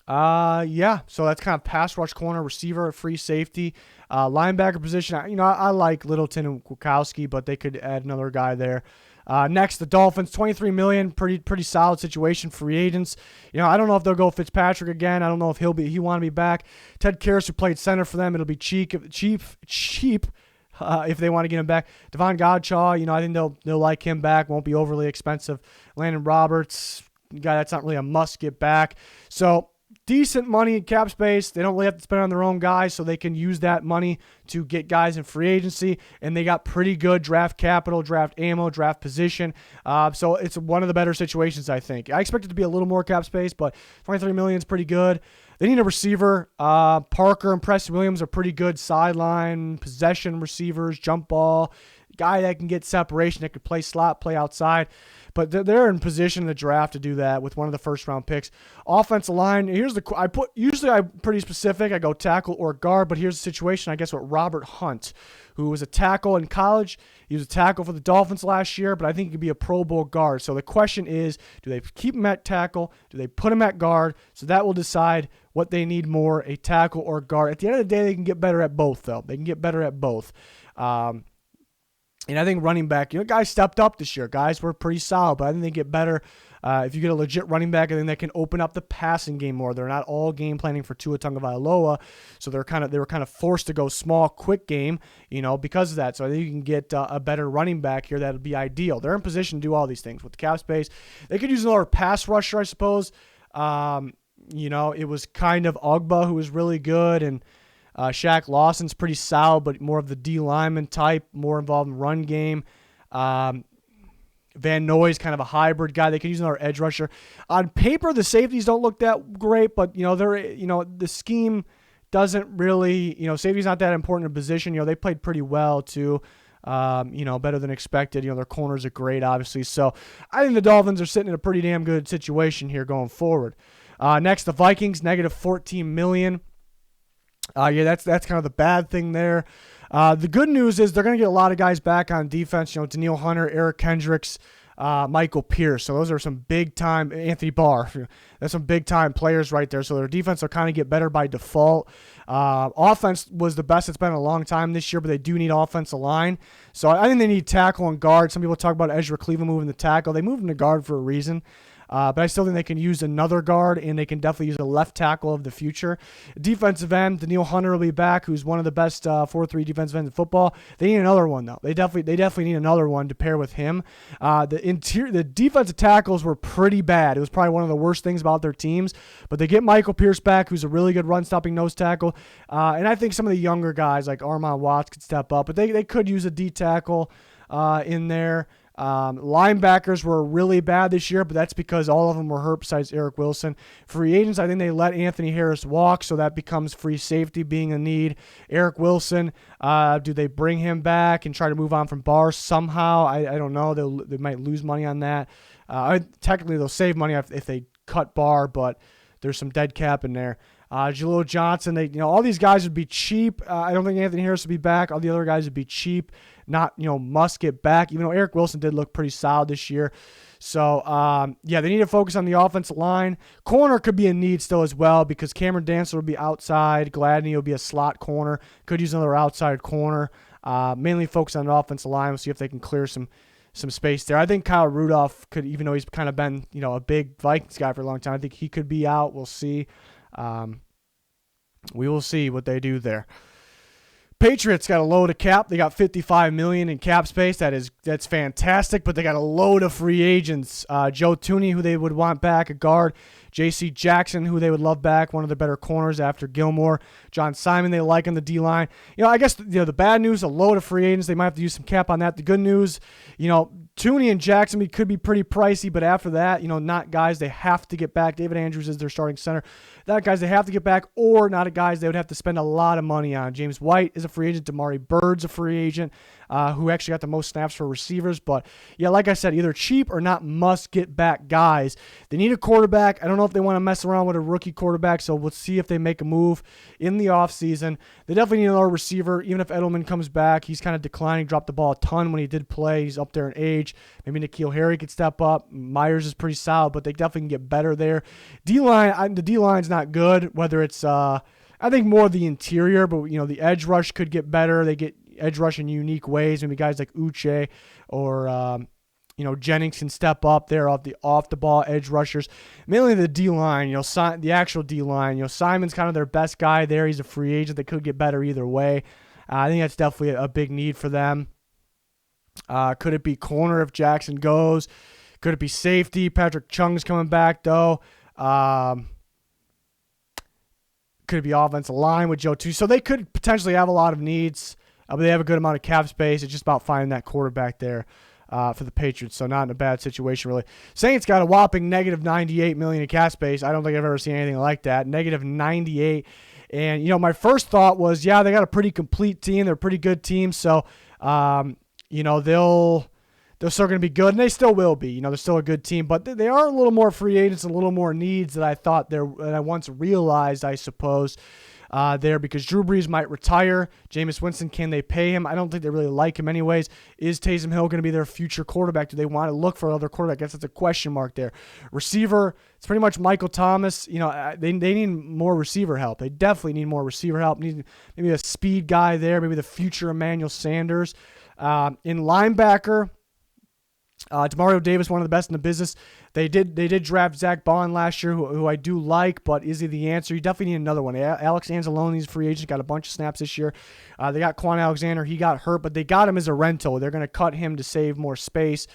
So that's kind of pass rush, corner, receiver, free safety, linebacker position. I like Littleton and Kwiatkowski, but they could add another guy there. Next, the Dolphins, $23 million, pretty solid situation. Free agents. I don't know if they'll go Fitzpatrick again. I don't know if he want to be back. Ted Karras, who played center for them, it'll be cheap. If they want to get him back. Devon Godchaux, I think they'll like him back. Won't be overly expensive. Landon Roberts, guy that's not really a must get back. So decent money in cap space. They don't really have to spend on their own guys, so they can use that money to get guys in free agency. And they got pretty good draft capital, draft ammo, draft position. So it's one of the better situations, I think. I expect it to be a little more cap space, but $23 million is pretty good. They need a receiver. Parker and Preston Williams are pretty good sideline, possession receivers, jump ball, guy that can get separation, that could play slot, play outside. But they're in position in the draft to do that with one of the first-round picks. Offensive line, usually I'm pretty specific. I go tackle or guard, but here's the situation, I guess, with Robert Hunt, who was a tackle in college. He was a tackle for the Dolphins last year, but I think he could be a Pro Bowl guard. So the question is, do they keep him at tackle? Do they put him at guard? So that will decide what they need more, a tackle or guard. At the end of the day, they can get better at both, though. They can get better at both. And I think running back, guys stepped up this year. Guys were pretty solid, but I think they get better. If you get a legit running back, I think that can open up the passing game more. They're not all game planning for Tua Tagovailoa, so they were kind of forced to go small, quick game, because of that. So I think you can get a better running back here. That would be ideal. They're in position to do all these things with the cap space. They could use another pass rusher, I suppose. It was kind of Ogba, who was really good, and Shaq Lawson's pretty solid, but more of the D lineman type, more involved in run game. Van Noy's kind of a hybrid guy. They could use another edge rusher. On paper, the safeties don't look that great, but the scheme doesn't really, safety's not that important in position. They played pretty well too. Better than expected. Their corners are great, obviously. So I think the Dolphins are sitting in a pretty damn good situation here going forward. Next, the Vikings, negative $14 million. That's kind of the bad thing there. The good news is they're going to get a lot of guys back on defense. Daniil Hunter, Eric Kendricks, Michael Pierce. So those are some big-time, Anthony Barr. That's some big-time players right there. So their defense will kind of get better by default. Offense was the best it's been in a long time this year, but they do need offensive line. So I think they need tackle and guard. Some people talk about Ezra Cleveland moving the tackle. They moved him to guard for a reason. But I still think they can use another guard, and they can definitely use a left tackle of the future. Defensive end, Daniil Hunter will be back, who's one of the best 4-3 defensive ends in football. They need another one, though. They definitely need another one to pair with him. The defensive tackles were pretty bad. It was probably one of the worst things about their teams. But they get Michael Pierce back, who's a really good run-stopping nose tackle. And I think some of the younger guys, like Armon Watts, could step up. But they could use a D tackle in there. Linebackers were really bad this year, but that's because all of them were hurt besides Eric Wilson. Free agents, I think they let Anthony Harris walk, so that becomes free safety being a need. Eric Wilson, do they bring him back and try to move on from Barr somehow? I don't know. They might lose money on that. Technically, they'll save money if they cut Barr, but there's some dead cap in there. Jaleel Johnson, all these guys would be cheap. I don't think Anthony Harris would be back. All the other guys would be cheap, not, must get back, even though Eric Wilson did look pretty solid this year. So, they need to focus on the offensive line. Corner could be a need still as well because Cameron Dancer will be outside. Gladney will be a slot corner. Could use another outside corner. Mainly focus on the offensive line. We'll see if they can clear some some space there. I think Kyle Rudolph could, even though he's kind of been, a big Vikings guy for a long time, I think he could be out. We'll see. We will see what they do there. Patriots got a load of cap. They got $55 million in cap space. That's fantastic, but they got a load of free agents. Joe Thuney, who they would want back, a guard. J.C. Jackson, who they would love back, one of the better corners after Gilmore. John Simon, they like on the D-line. I guess the bad news, a load of free agents. They might have to use some cap on that. The good news, Thuney and Jackson could be pretty pricey, but after that, not guys they have to get back. David Andrews is their starting center. Not guys they have to get back, or not guys they would have to spend a lot of money on. James White is a free agent. Damari Bird's a free agent, who actually got the most snaps for receivers. But, yeah, like I said, either cheap or not must-get-back guys. They need a quarterback. I don't know if they want to mess around with a rookie quarterback, so we'll see if they make a move in the offseason. They definitely need another receiver. Even if Edelman comes back, he's kind of declining, dropped the ball a ton when he did play. He's up there in age. Maybe N'Keal Harry could step up. Myers is pretty solid, but they definitely can get better there. The D-line's not good, whether it's I think more the interior, but the edge rush could get better. They get edge rush in unique ways. Maybe guys like Uche or Jennings can step up there off the ball edge rushers. Mainly the D-line, the actual D-line. Simon's kind of their best guy there. He's a free agent. They could get better either way. I think that's definitely a big need for them. Could it be corner if Jackson goes? Could it be safety? Patrick Chung's coming back, though. Could it be offensive line with Joe too? So they could potentially have a lot of needs, but they have a good amount of cap space. It's just about finding that quarterback there for the Patriots, so not in a bad situation, really. Saints got a whopping negative $98 million in cap space. I don't think I've ever seen anything like that. Negative 98. And, my first thought was, yeah, they got a pretty complete team. They're a pretty good team, so, they're still going to be good, and they still will be. They're still a good team, but they are a little more free agents, a little more needs that I once realized, I suppose, there, because Drew Brees might retire. Jameis Winston, can they pay him? I don't think they really like him anyways. Is Taysom Hill going to be their future quarterback? Do they want to look for another quarterback? I guess that's a question mark there. Receiver, it's pretty much Michael Thomas. They need more receiver help. They definitely need more receiver help. Need maybe a speed guy there, maybe the future Emmanuel Sanders. In linebacker, Demario Davis, one of the best in the business. They did draft Zach Bond last year, who I do like, but is he the answer? You definitely need another one. Alex Anzalone's free agent, got a bunch of snaps this year. They got Quan Alexander. He got hurt, but they got him as a rental. They're going to cut him to save more space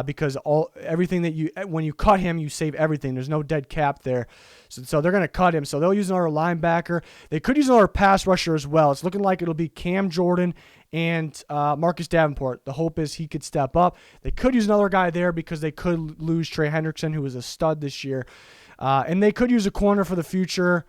because when you cut him, you save everything. There's no dead cap there. So they're going to cut him. So they'll use another linebacker. They could use another pass rusher as well. It's looking like it'll be Cam Jordan and Marcus Davenport. The hope is he could step up. They could use another guy there because they could lose Trey Hendrickson, who was a stud this year. And they could use a corner for the future.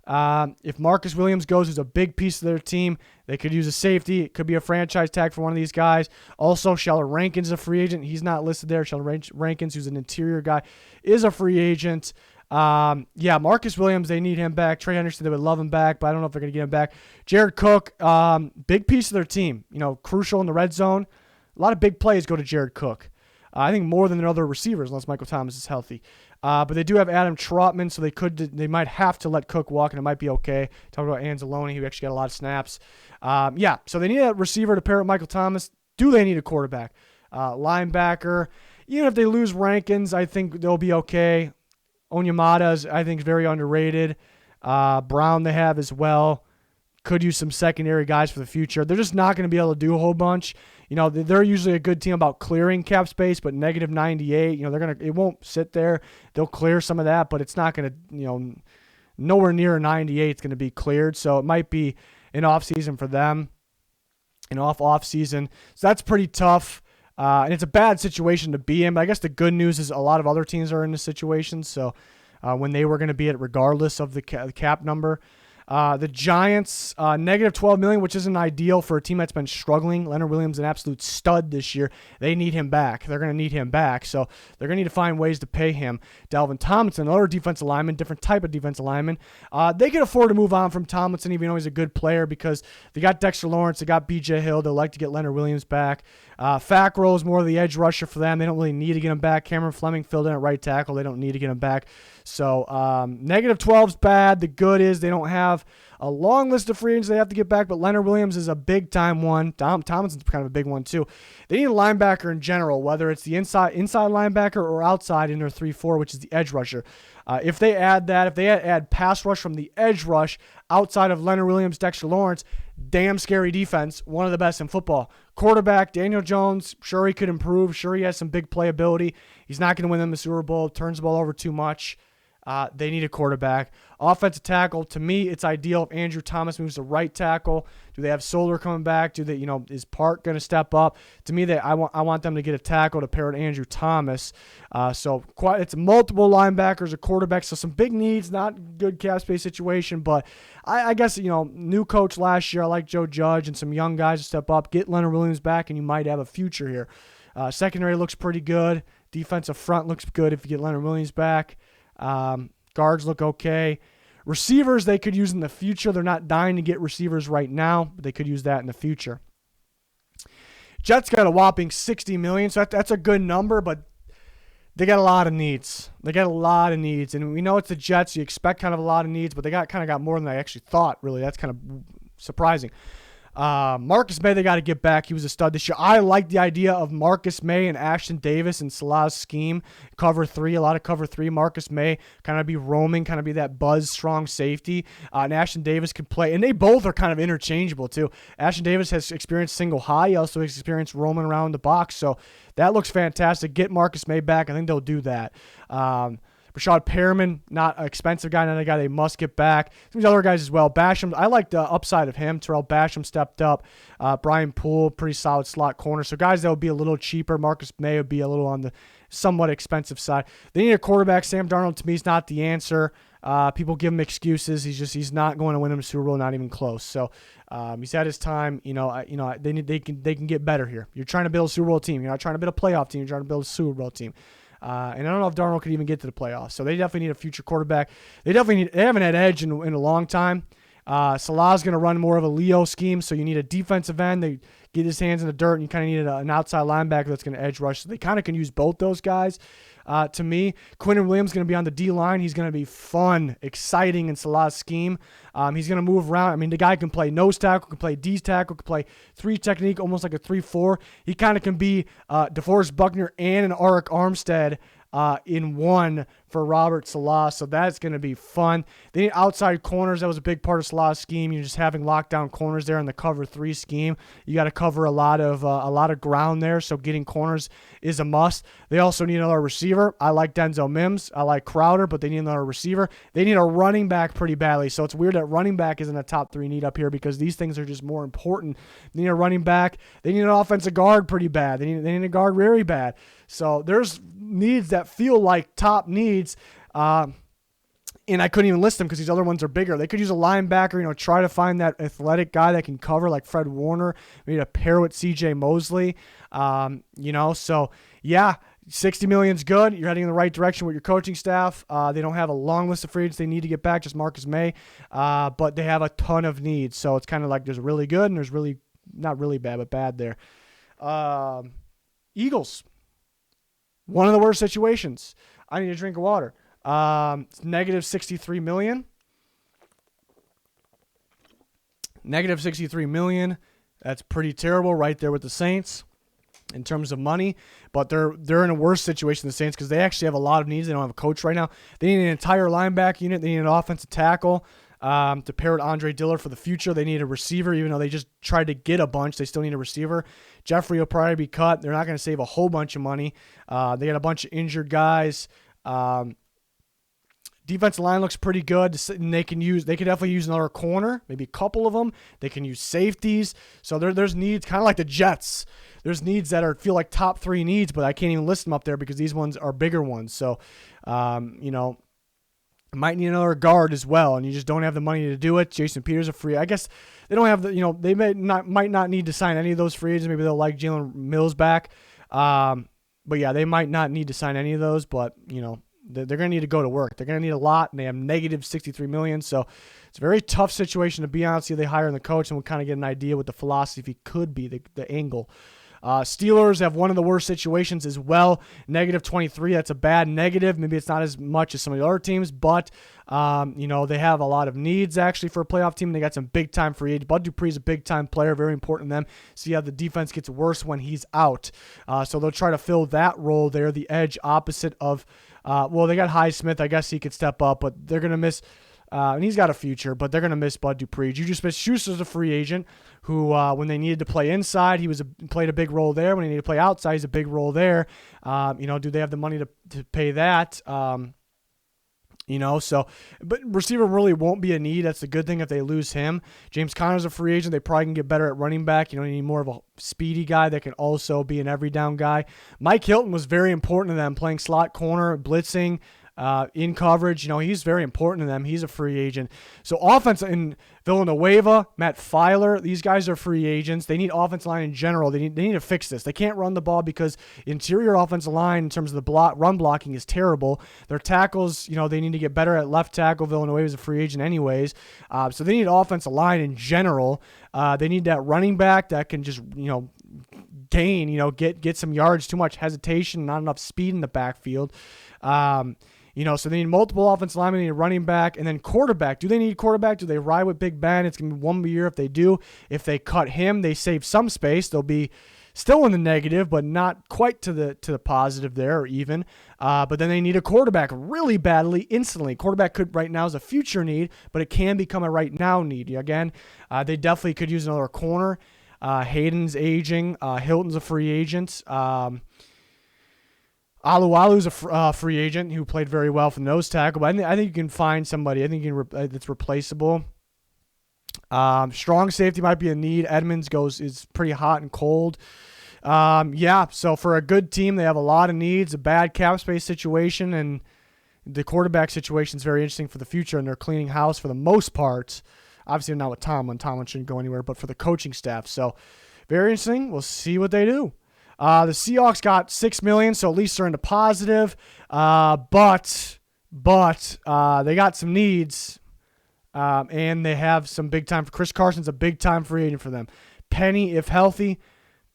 If Marcus Williams goes, who's a big piece of their team, they could use a safety. It could be a franchise tag for one of these guys. Also, Sheldon Rankins is a free agent. He's not listed there. Sheldon Rankins, who's an interior guy, is a free agent. Marcus Williams, they need him back. Trey Hendrickson, they would love him back, but I don't know if they're going to get him back. Jared Cook, big piece of their team. Crucial in the red zone. A lot of big plays go to Jared Cook. I think more than their other receivers, unless Michael Thomas is healthy. But they do have Adam Trotman, so they might have to let Cook walk, and it might be okay. Talking about Anzalone, who actually got a lot of snaps. So they need a receiver to pair with Michael Thomas. Do they need a quarterback? Linebacker. Even if they lose Rankins, I think they'll be okay. Onyemata, I think, is very underrated. Brown they have as well. Could use some secondary guys for the future. They're just not going to be able to do a whole bunch. They're usually a good team about clearing cap space, but negative 98, it won't sit there. They'll clear some of that, but it's not going to, nowhere near 98 it's going to be cleared. So it might be an off season for them, an off season. So that's pretty tough. And it's a bad situation to be in, but I guess the good news is a lot of other teams are in this situation. So when they were going to be it regardless of the cap number. The Giants, negative $12 million, which isn't ideal for a team that's been struggling. Leonard Williams, an absolute stud this year. They need him back. They're going to need him back. So they're going to need to find ways to pay him. Dalvin Tomlinson, another defensive lineman, different type of defensive lineman. They can afford to move on from Tomlinson, even though he's a good player, because they got Dexter Lawrence, they got B.J. Hill. They'll like to get Leonard Williams back. Fackrell is more of the edge rusher for them. They don't really need to get him back. Cameron Fleming filled in at right tackle. They don't need to get him back. So negative 12 is bad. The good is they don't have have a long list of free agents they have to get back, but Leonard Williams is a big-time one. Tomlinson's kind of a big one, too. They need a linebacker in general, whether it's the inside linebacker or outside in their 3-4, which is the edge rusher. If they add that, if they add pass rush from the edge rush outside of Leonard Williams, Dexter Lawrence, damn scary defense, one of the best in football. Quarterback, Daniel Jones, sure he could improve. Sure he has some big playability. He's not going to win them the Super Bowl, turns the ball over too much. They need a quarterback. Offensive tackle, to me, it's ideal if Andrew Thomas moves to right tackle. Do they have Soler coming back? Do they, is Park going to step up? To me, I want them to get a tackle to pair with Andrew Thomas. It's multiple linebackers, a quarterback, so some big needs, not good cap space situation, but I guess, new coach last year, I like Joe Judge and some young guys to step up, get Leonard Williams back, and you might have a future here. Secondary looks pretty good. Defensive front looks good if you get Leonard Williams back. Guards look okay. Receivers they could use in the future. They're not dying to get receivers right now, but they could use that in the future. Jets got a whopping $60 million, so that's a good number, but they got a lot of needs. And we know it's the Jets. You expect kind of a lot of needs, but they got more than I actually thought, really. That's kind of surprising. Marcus May, they got to get back. He was a stud this year. I like the idea of Marcus May and Ashton Davis and Salah's scheme. Cover 3, a lot of cover 3. Marcus May kind of be roaming, kind of be that buzz strong safety. And Ashton Davis can play. And they both are kind of interchangeable too. Ashton Davis has experienced single high. He also has experienced roaming around the box. So that looks fantastic. Get Marcus May back. I think they'll do that. Rashad Perriman, not an expensive guy, not a guy they must get back. Some of these other guys as well. Basham, I like the upside of him. Terrell Basham stepped up. Brian Poole, pretty solid slot corner. So guys that would be a little cheaper. Marcus May would be a little on the somewhat expensive side. They need a quarterback. Sam Darnold, to me, is not the answer. People give him excuses. He's not going to win him a Super Bowl, not even close. So he's had his time. They can get better here. You're trying to build a Super Bowl team. You're not trying to build a playoff team. You're trying to build a Super Bowl team. And I don't know if Darnold could even get to the playoffs. So they definitely need a future quarterback. They haven't had edge in a long time. Salah's going to run more of a Leo scheme, so you need a defensive end. They get his hands in the dirt, and you kind of need an outside linebacker that's going to edge rush. So they kind of can use both those guys. To me, Quinnen Williams is going to be on the D-line. He's going to be fun, exciting in Salah's scheme. He's going to move around. I mean, the guy can play nose tackle, can play D tackle, can play 3 technique, almost like a 3-4. He kind of can be DeForest Buckner and an Arik Armstead in one for Robert Salah, so that's going to be fun. They need outside corners. That was a big part of Salah's scheme. You're just having lockdown corners there in the cover 3 scheme. You got to cover a lot of ground there, so getting corners is a must. They also need another receiver. I like Denzel Mims. I like Crowder, but they need another receiver. They need a running back pretty badly, so it's weird that running back isn't a top 3 need up here because these things are just more important. They need a running back. They need an offensive guard pretty bad. They need a guard very bad. So there's needs that feel like top needs, and I couldn't even list them because these other ones are bigger. They could use a linebacker, try to find that athletic guy that can cover like Fred Warner, maybe to pair with C.J. Mosley, So, yeah, $60 million is good. You're heading in the right direction with your coaching staff. They don't have a long list of free agents they need to get back, just Marcus May, but they have a ton of needs. So it's kind of like there's really good and there's really not really bad, but bad there. Eagles. One of the worst situations. I need a drink of water. It's negative $63 million. Negative $63 million. That's pretty terrible right there with the Saints in terms of money. But they're in a worse situation than the Saints because they actually have a lot of needs. They don't have a coach right now. They need an entire linebacker unit. They need an offensive tackle to pair with Andre Dillard for the future. They need a receiver, even though they just tried to get a bunch. They still need a receiver. Jeffrey will probably be cut. They're not going to save a whole bunch of money. They got a bunch of injured guys. Defensive line looks pretty good. And they could definitely use another corner, maybe a couple of them. They can use safeties. So there's needs, kind of like the Jets. There's needs that feel like top 3 needs, but I can't even list them up there because these ones are bigger ones. So, might need another guard as well, and you just don't have the money to do it. Jason Peters a free. I guess they don't have the. They might not need to sign any of those free agents. Maybe they'll like Jalen Mills back. But yeah, they might not need to sign any of those. But they're going to need to go to work. They're going to need a lot, and they have negative $63 million. So it's a very tough situation to be on. See if they hire the coach, and we'll kind of get an idea what the philosophy could be, the angle. Steelers have one of the worst situations as well. -23. That's a bad negative. Maybe it's not as much as some of the other teams, but they have a lot of needs actually for a playoff team. They got some big time free agents. Bud Dupree's a big time player, very important to them. See how the defense gets worse when he's out. So they'll try to fill that role there, the edge opposite of. They got Highsmith. I guess he could step up, but they're gonna miss. And he's got a future, but they're going to miss Bud Dupree. Juju Smith-Schuster's a free agent who, when they needed to play inside, played a big role there. When they needed to play outside, he's a big role there. Do they have the money to pay that? But receiver really won't be a need. That's the good thing if they lose him. James Conner's a free agent. They probably can get better at running back. You need more of a speedy guy that can also be an every down guy. Mike Hilton was very important to them, playing slot corner, blitzing, in coverage. He's very important to them. He's a free agent. So offense in Villanueva, Matt Filer, these guys are free agents. They need offensive line in general. They need to fix this. They can't run the ball because interior offensive line in terms of the run blocking is terrible. Their tackles, they need to get better at left tackle. Villanueva is a free agent anyways. So they need offensive line in general. They need that running back that can just, gain, get some yards, too much hesitation, not enough speed in the backfield. So they need multiple offensive linemen, they need a running back, and then quarterback. Do they need quarterback? Do they ride with Big Ben? It's going to be one year if they do. If they cut him, they save some space. They'll be still in the negative, but not quite to the positive there or even. But then they need a quarterback really badly, instantly. Quarterback right now is a future need, but it can become a right now need. Again, they definitely could use another corner. Hayden's aging. Hilton's a free agent. Alualu's a free agent who played very well for nose tackle, but I think you can find somebody. I think that's replaceable. Strong safety might be a need. Edmonds is pretty hot and cold. So for a good team, they have a lot of needs, a bad cap space situation, and the quarterback situation is very interesting for the future, and they're cleaning house for the most part. Obviously, not with Tomlin. Tomlin shouldn't go anywhere, but for the coaching staff. So very interesting. We'll see what they do. The Seahawks got $6 million, so at least they're in the positive. But they got some needs, and they have some big time. Chris Carson's a big time free agent for them. Penny, if healthy,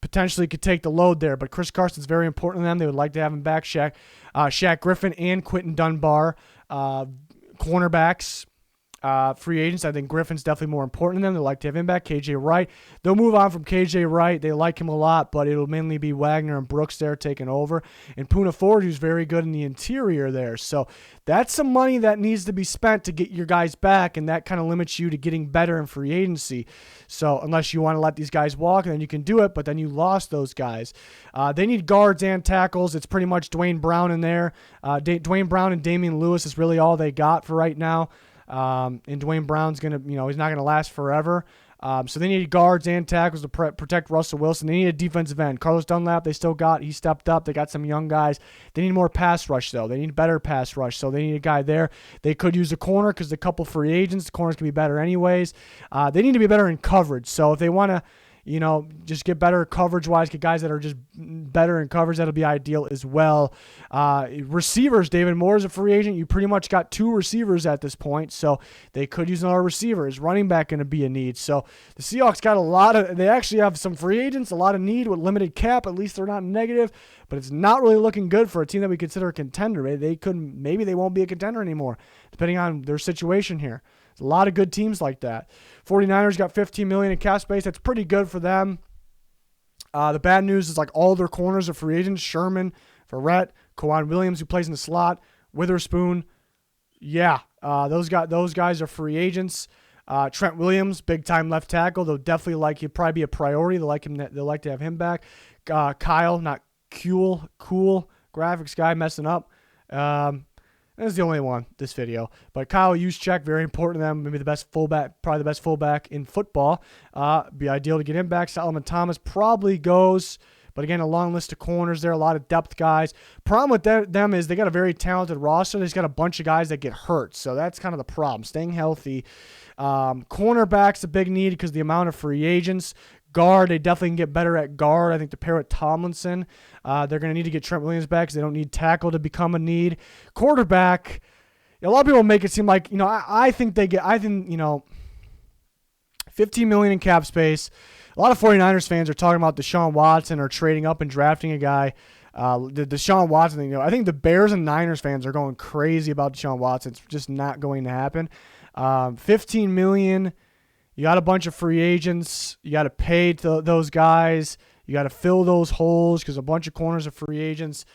potentially could take the load there, but Chris Carson's very important to them. They would like to have him back. Shaq Griffin and Quentin Dunbar, cornerbacks. Free agents. I think Griffin's definitely more important to them. They like to have him back. KJ Wright. They'll move on from KJ Wright. They like him a lot, but it'll mainly be Wagner and Brooks there taking over. And Poona Ford, who's very good in the interior there. So that's some money that needs to be spent to get your guys back, and that kind of limits you to getting better in free agency. So unless you want to let these guys walk, then you can do it, but then you lost those guys. They need guards and tackles. It's pretty much Dwayne Brown in there. Dwayne Brown and Damian Lewis is really all they got for right now. And Dwayne Brown's going to, he's not going to last forever. So they need guards and tackles to protect Russell Wilson. They need a defensive end. Carlos Dunlap, he stepped up. They got some young guys. They need more pass rush, though. They need better pass rush, so they need a guy there. They could use a corner because a couple free agents, the corners can be better anyways. They need to be better in coverage. So if they want to, just get better coverage-wise, get guys that are just better in coverage, that'll be ideal as well. Receivers, David Moore is a free agent. You pretty much got 2 receivers at this point, so they could use another receiver. Is running back going to be a need? So the Seahawks got they actually have some free agents, a lot of need with limited cap. At least they're not negative, but it's not really looking good for a team that we consider a contender. Maybe they won't be a contender anymore, depending on their situation here. A lot of good teams like that. 49ers got $15 million in cap space. That's pretty good for them. The bad news is all their corners are free agents. Sherman, Verrett, Kawhi Williams, who plays in the slot, Witherspoon. Yeah, those guys are free agents. Trent Williams, big time left tackle. They'll definitely he'll probably be a priority. They'll like to have him back. Kyle, not cool graphics guy messing up. That's the only one this video. But Kyle Juszczyk, very important to them. Maybe the best fullback, probably the best fullback in football. Be ideal to get him back. Solomon Thomas probably goes. But again, a long list of corners there, a lot of depth guys. Problem with them is they got a very talented roster. They just got a bunch of guys that get hurt. So that's kind of the problem, staying healthy. Cornerback's a big need because the amount of free agents. Guard, they definitely can get better at guard. I think to pair with Tomlinson, they're going to need to get Trent Williams back because they don't need tackle to become a need. Quarterback, a lot of people make it seem like, I think $15 million in cap space. A lot of 49ers fans are talking about Deshaun Watson or trading up and drafting a guy. The Deshaun Watson thing, I think the Bears and Niners fans are going crazy about Deshaun Watson. It's just not going to happen. $15 million. You got a bunch of free agents. You got to pay those guys. You got to fill those holes because a bunch of corners are free agents.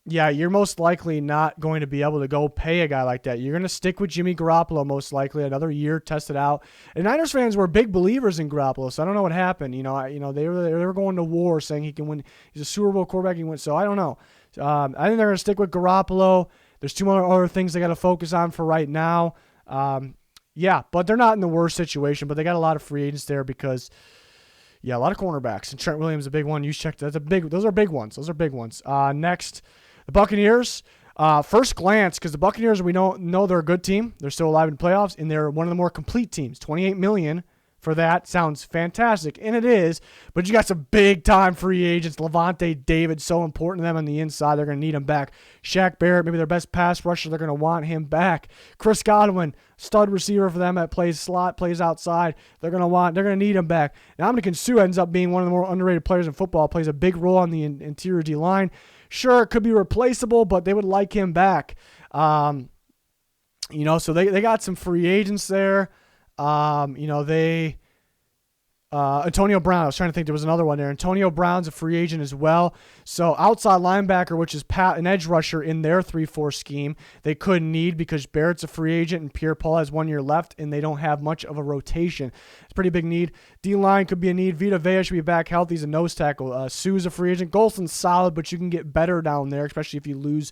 Yeah, you're most likely not going to be able to go pay a guy like that. You're going to stick with Jimmy Garoppolo most likely another year, test it out. And Niners fans were big believers in Garoppolo, so I don't know what happened. They were going to war saying he can win. He's a Super Bowl quarterback. He went. So I don't know. I think they're going to stick with Garoppolo. There's two other things they got to focus on for right now. Yeah, but they're not in the worst situation. But they got a lot of free agents there because. Yeah, a lot of cornerbacks. And Trent Williams, a big one. You checked. Those are big ones. Next, the Buccaneers. First glance, because the Buccaneers, we know they're a good team. They're still alive in playoffs, and they're one of the more complete teams. $28 million for that sounds fantastic, and it is. But you got some big-time free agents. Levante David, so important to them on the inside. They're going to need him back. Shaq Barrett, maybe their best pass rusher. They're going to want him back. Chris Godwin, stud receiver for them that plays slot, plays outside. They're going to need him back. Now, Ndamukong Suh ends up being one of the more underrated players in football. Plays a big role on the interior D-line. Sure, it could be replaceable, but they would like him back. So they got some free agents there. Antonio Brown. I was trying to think there was another one there. Antonio Brown's a free agent as well. So outside linebacker, which is an edge rusher in their 3-4 scheme, they could need because Barrett's a free agent and Pierre-Paul has 1 year left, and they don't have much of a rotation. It's a pretty big need. D-line could be a need. Vita Vea should be back healthy. He's a nose tackle. Sue's a free agent. Golson's solid, but you can get better down there, especially if you lose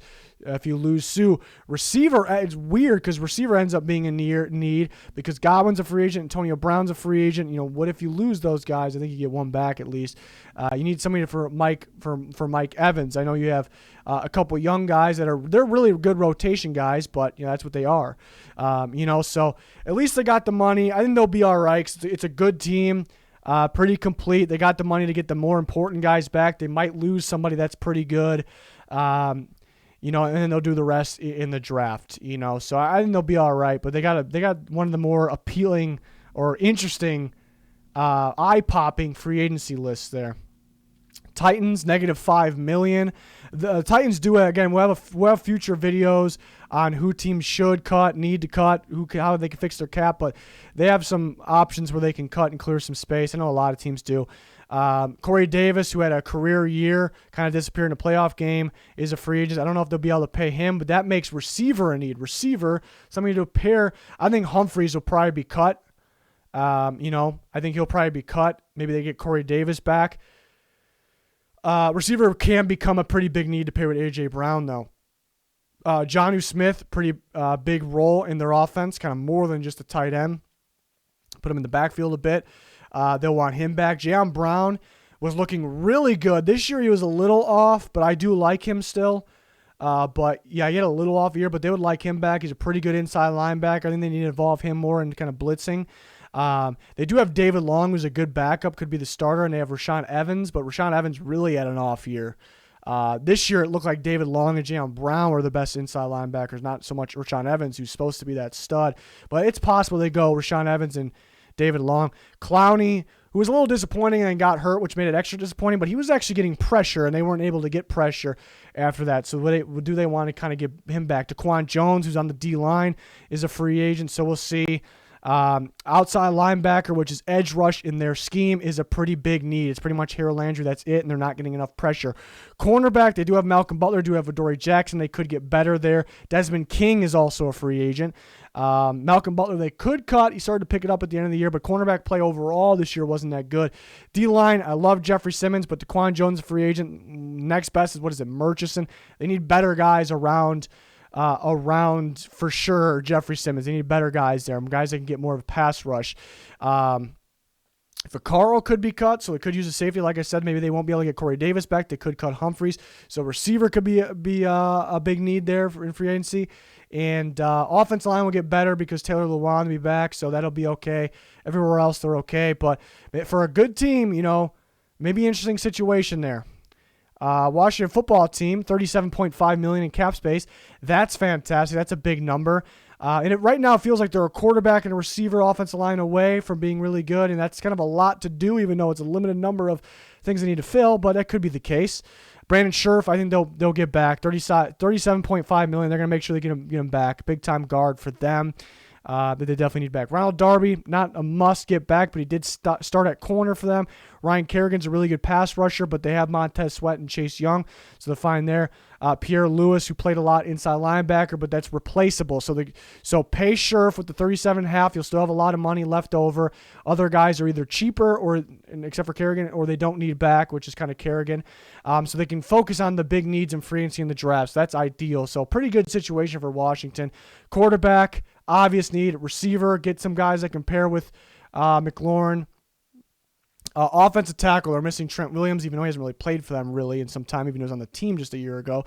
Sue. Receiver, it's weird because receiver ends up being a need because Godwin's a free agent. Antonio Brown's a free agent. What if you lose those guys? I think you get one back at least. You need somebody for Mike Evans. I know you have a couple young guys they're really good rotation guys, but that's what they are. So at least they got the money. I think they'll be all right. 'Cause it's a good team, pretty complete. They got the money to get the more important guys back. They might lose somebody that's pretty good. And then they'll do the rest in the draft. So I think they'll be all right. But they got one of the more appealing or interesting, eye-popping free agency lists there. Titans, -$5 million. The Titans do it again. We'll have future videos on who teams should cut, need to cut, how they can fix their cap. But they have some options where they can cut and clear some space. I know a lot of teams do. Corey Davis, who had a career year, kind of disappeared in a playoff game, is a free agent. I don't know if they'll be able to pay him, but that makes receiver a need. Receiver, somebody to pair. I think Humphreys will probably be cut. I think he'll probably be cut. Maybe they get Corey Davis back. Receiver can become a pretty big need to pair with A.J. Brown, though. Jonnu Smith, pretty big role in their offense, kind of more than just a tight end. Put him in the backfield a bit. They'll want him back. Jayon Brown was looking really good. This year he was a little off, but I do like him still. But yeah, he had a little off year, but they would like him back. He's a pretty good inside linebacker. I think they need to involve him more in kind of blitzing. They do have David Long, who's a good backup, could be the starter, and they have Rashaan Evans, but Rashaan Evans really had an off year. This year it looked like David Long and Jayon Brown were the best inside linebackers, not so much Rashaan Evans, who's supposed to be that stud. But it's possible they go Rashaan Evans and David Long. Clowney, who was a little disappointing and got hurt, which made it extra disappointing, but he was actually getting pressure, and they weren't able to get pressure after that. So do they want to kind of get him back? Daquan Jones, who's on the D-line, is a free agent, so we'll see. Outside linebacker, which is edge rush in their scheme, is a pretty big need. It's pretty much Harold Landry. That's it, and they're not getting enough pressure. Cornerback, they do have Malcolm Butler, do have Adoree Jackson. They could get better there. Desmond King is also a free agent. Malcolm Butler, they could cut. He started to pick it up at the end of the year, but cornerback play overall this year wasn't that good. D-line, I love Jeffrey Simmons, but Daquan Jones, a free agent. Next best is, Murchison. They need better guys around for sure Jeffrey Simmons. They need better guys there, guys that can get more of a pass rush. Vaccaro could be cut, so they could use a safety. Like I said, maybe they won't be able to get Corey Davis back. They could cut Humphreys. So receiver could be a big need there in free agency. And offensive line will get better because Taylor Lewan will be back, so that'll be okay. Everywhere else, they're okay. But for a good team, maybe an interesting situation there. Washington football team, $37.5 million in cap space. That's fantastic. That's a big number. And it right now feels like they're a quarterback and a receiver offensive line away from being really good, and that's kind of a lot to do, even though it's a limited number of things they need to fill, but that could be the case. Brandon Scherf, I think they'll get back $37.5 million. They're going to make sure they get him back. Big-time guard for them. That they definitely need back. Ronald Darby, not a must get back, but he did start at corner for them. Ryan Kerrigan's a really good pass rusher, but they have Montez Sweat and Chase Young, so they're fine there. Pierre Lewis, who played a lot inside linebacker, but that's replaceable. So pay Scherf with the 37.5. You'll still have a lot of money left over. Other guys are either cheaper, or except for Kerrigan, or they don't need back, which is kind of Kerrigan. So they can focus on the big needs and free agency in the draft. So that's ideal. So pretty good situation for Washington. Quarterback, obvious need. Receiver, get some guys that can pair with McLaurin. Offensive tackle, they're missing Trent Williams, even though he hasn't really played for them really in some time, even though he was on the team just a year ago.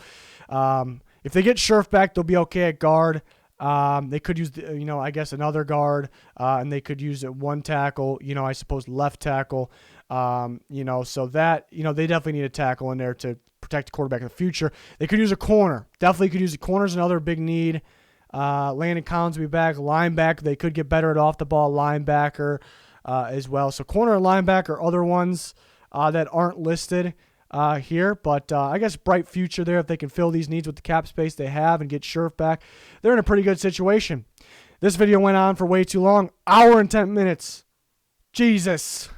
If they get Scherf back, they'll be okay at guard. They could use, I guess another guard, and they could use one tackle, I suppose left tackle, so that, they definitely need a tackle in there to protect the quarterback in the future. They could use a corner. Definitely could use a corner is another big need. Landon Collins will be back. Linebacker, they could get better at off-the-ball linebacker as well. So corner and linebacker, other ones that aren't listed here, but I guess bright future there if they can fill these needs with the cap space they have and get Scherf back. They're in a pretty good situation. This video went on for way too long. Hour and 10 minutes. Jesus.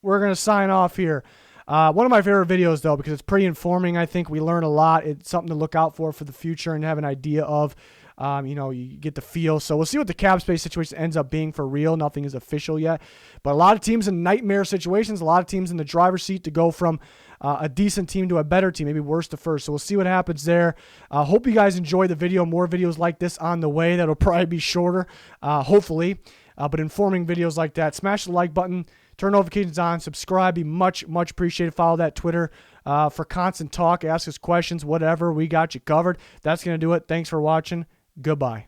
We're going to sign off here. One of my favorite videos, though, because it's pretty informing. I think we learn a lot. It's something to look out for the future and have an idea of. You get the feel. So we'll see what the cap space situation ends up being for real. Nothing is official yet. But a lot of teams in nightmare situations, a lot of teams in the driver's seat to go from a decent team to a better team, maybe worse to first. So we'll see what happens there. Hope you guys enjoy the video. More videos like this on the way. That'll probably be shorter, hopefully. But informing videos like that. Smash the like button. Turn notifications on. Subscribe. Be much, much appreciated. Follow that Twitter for constant talk. Ask us questions. Whatever. We got you covered. That's going to do it. Thanks for watching. Goodbye.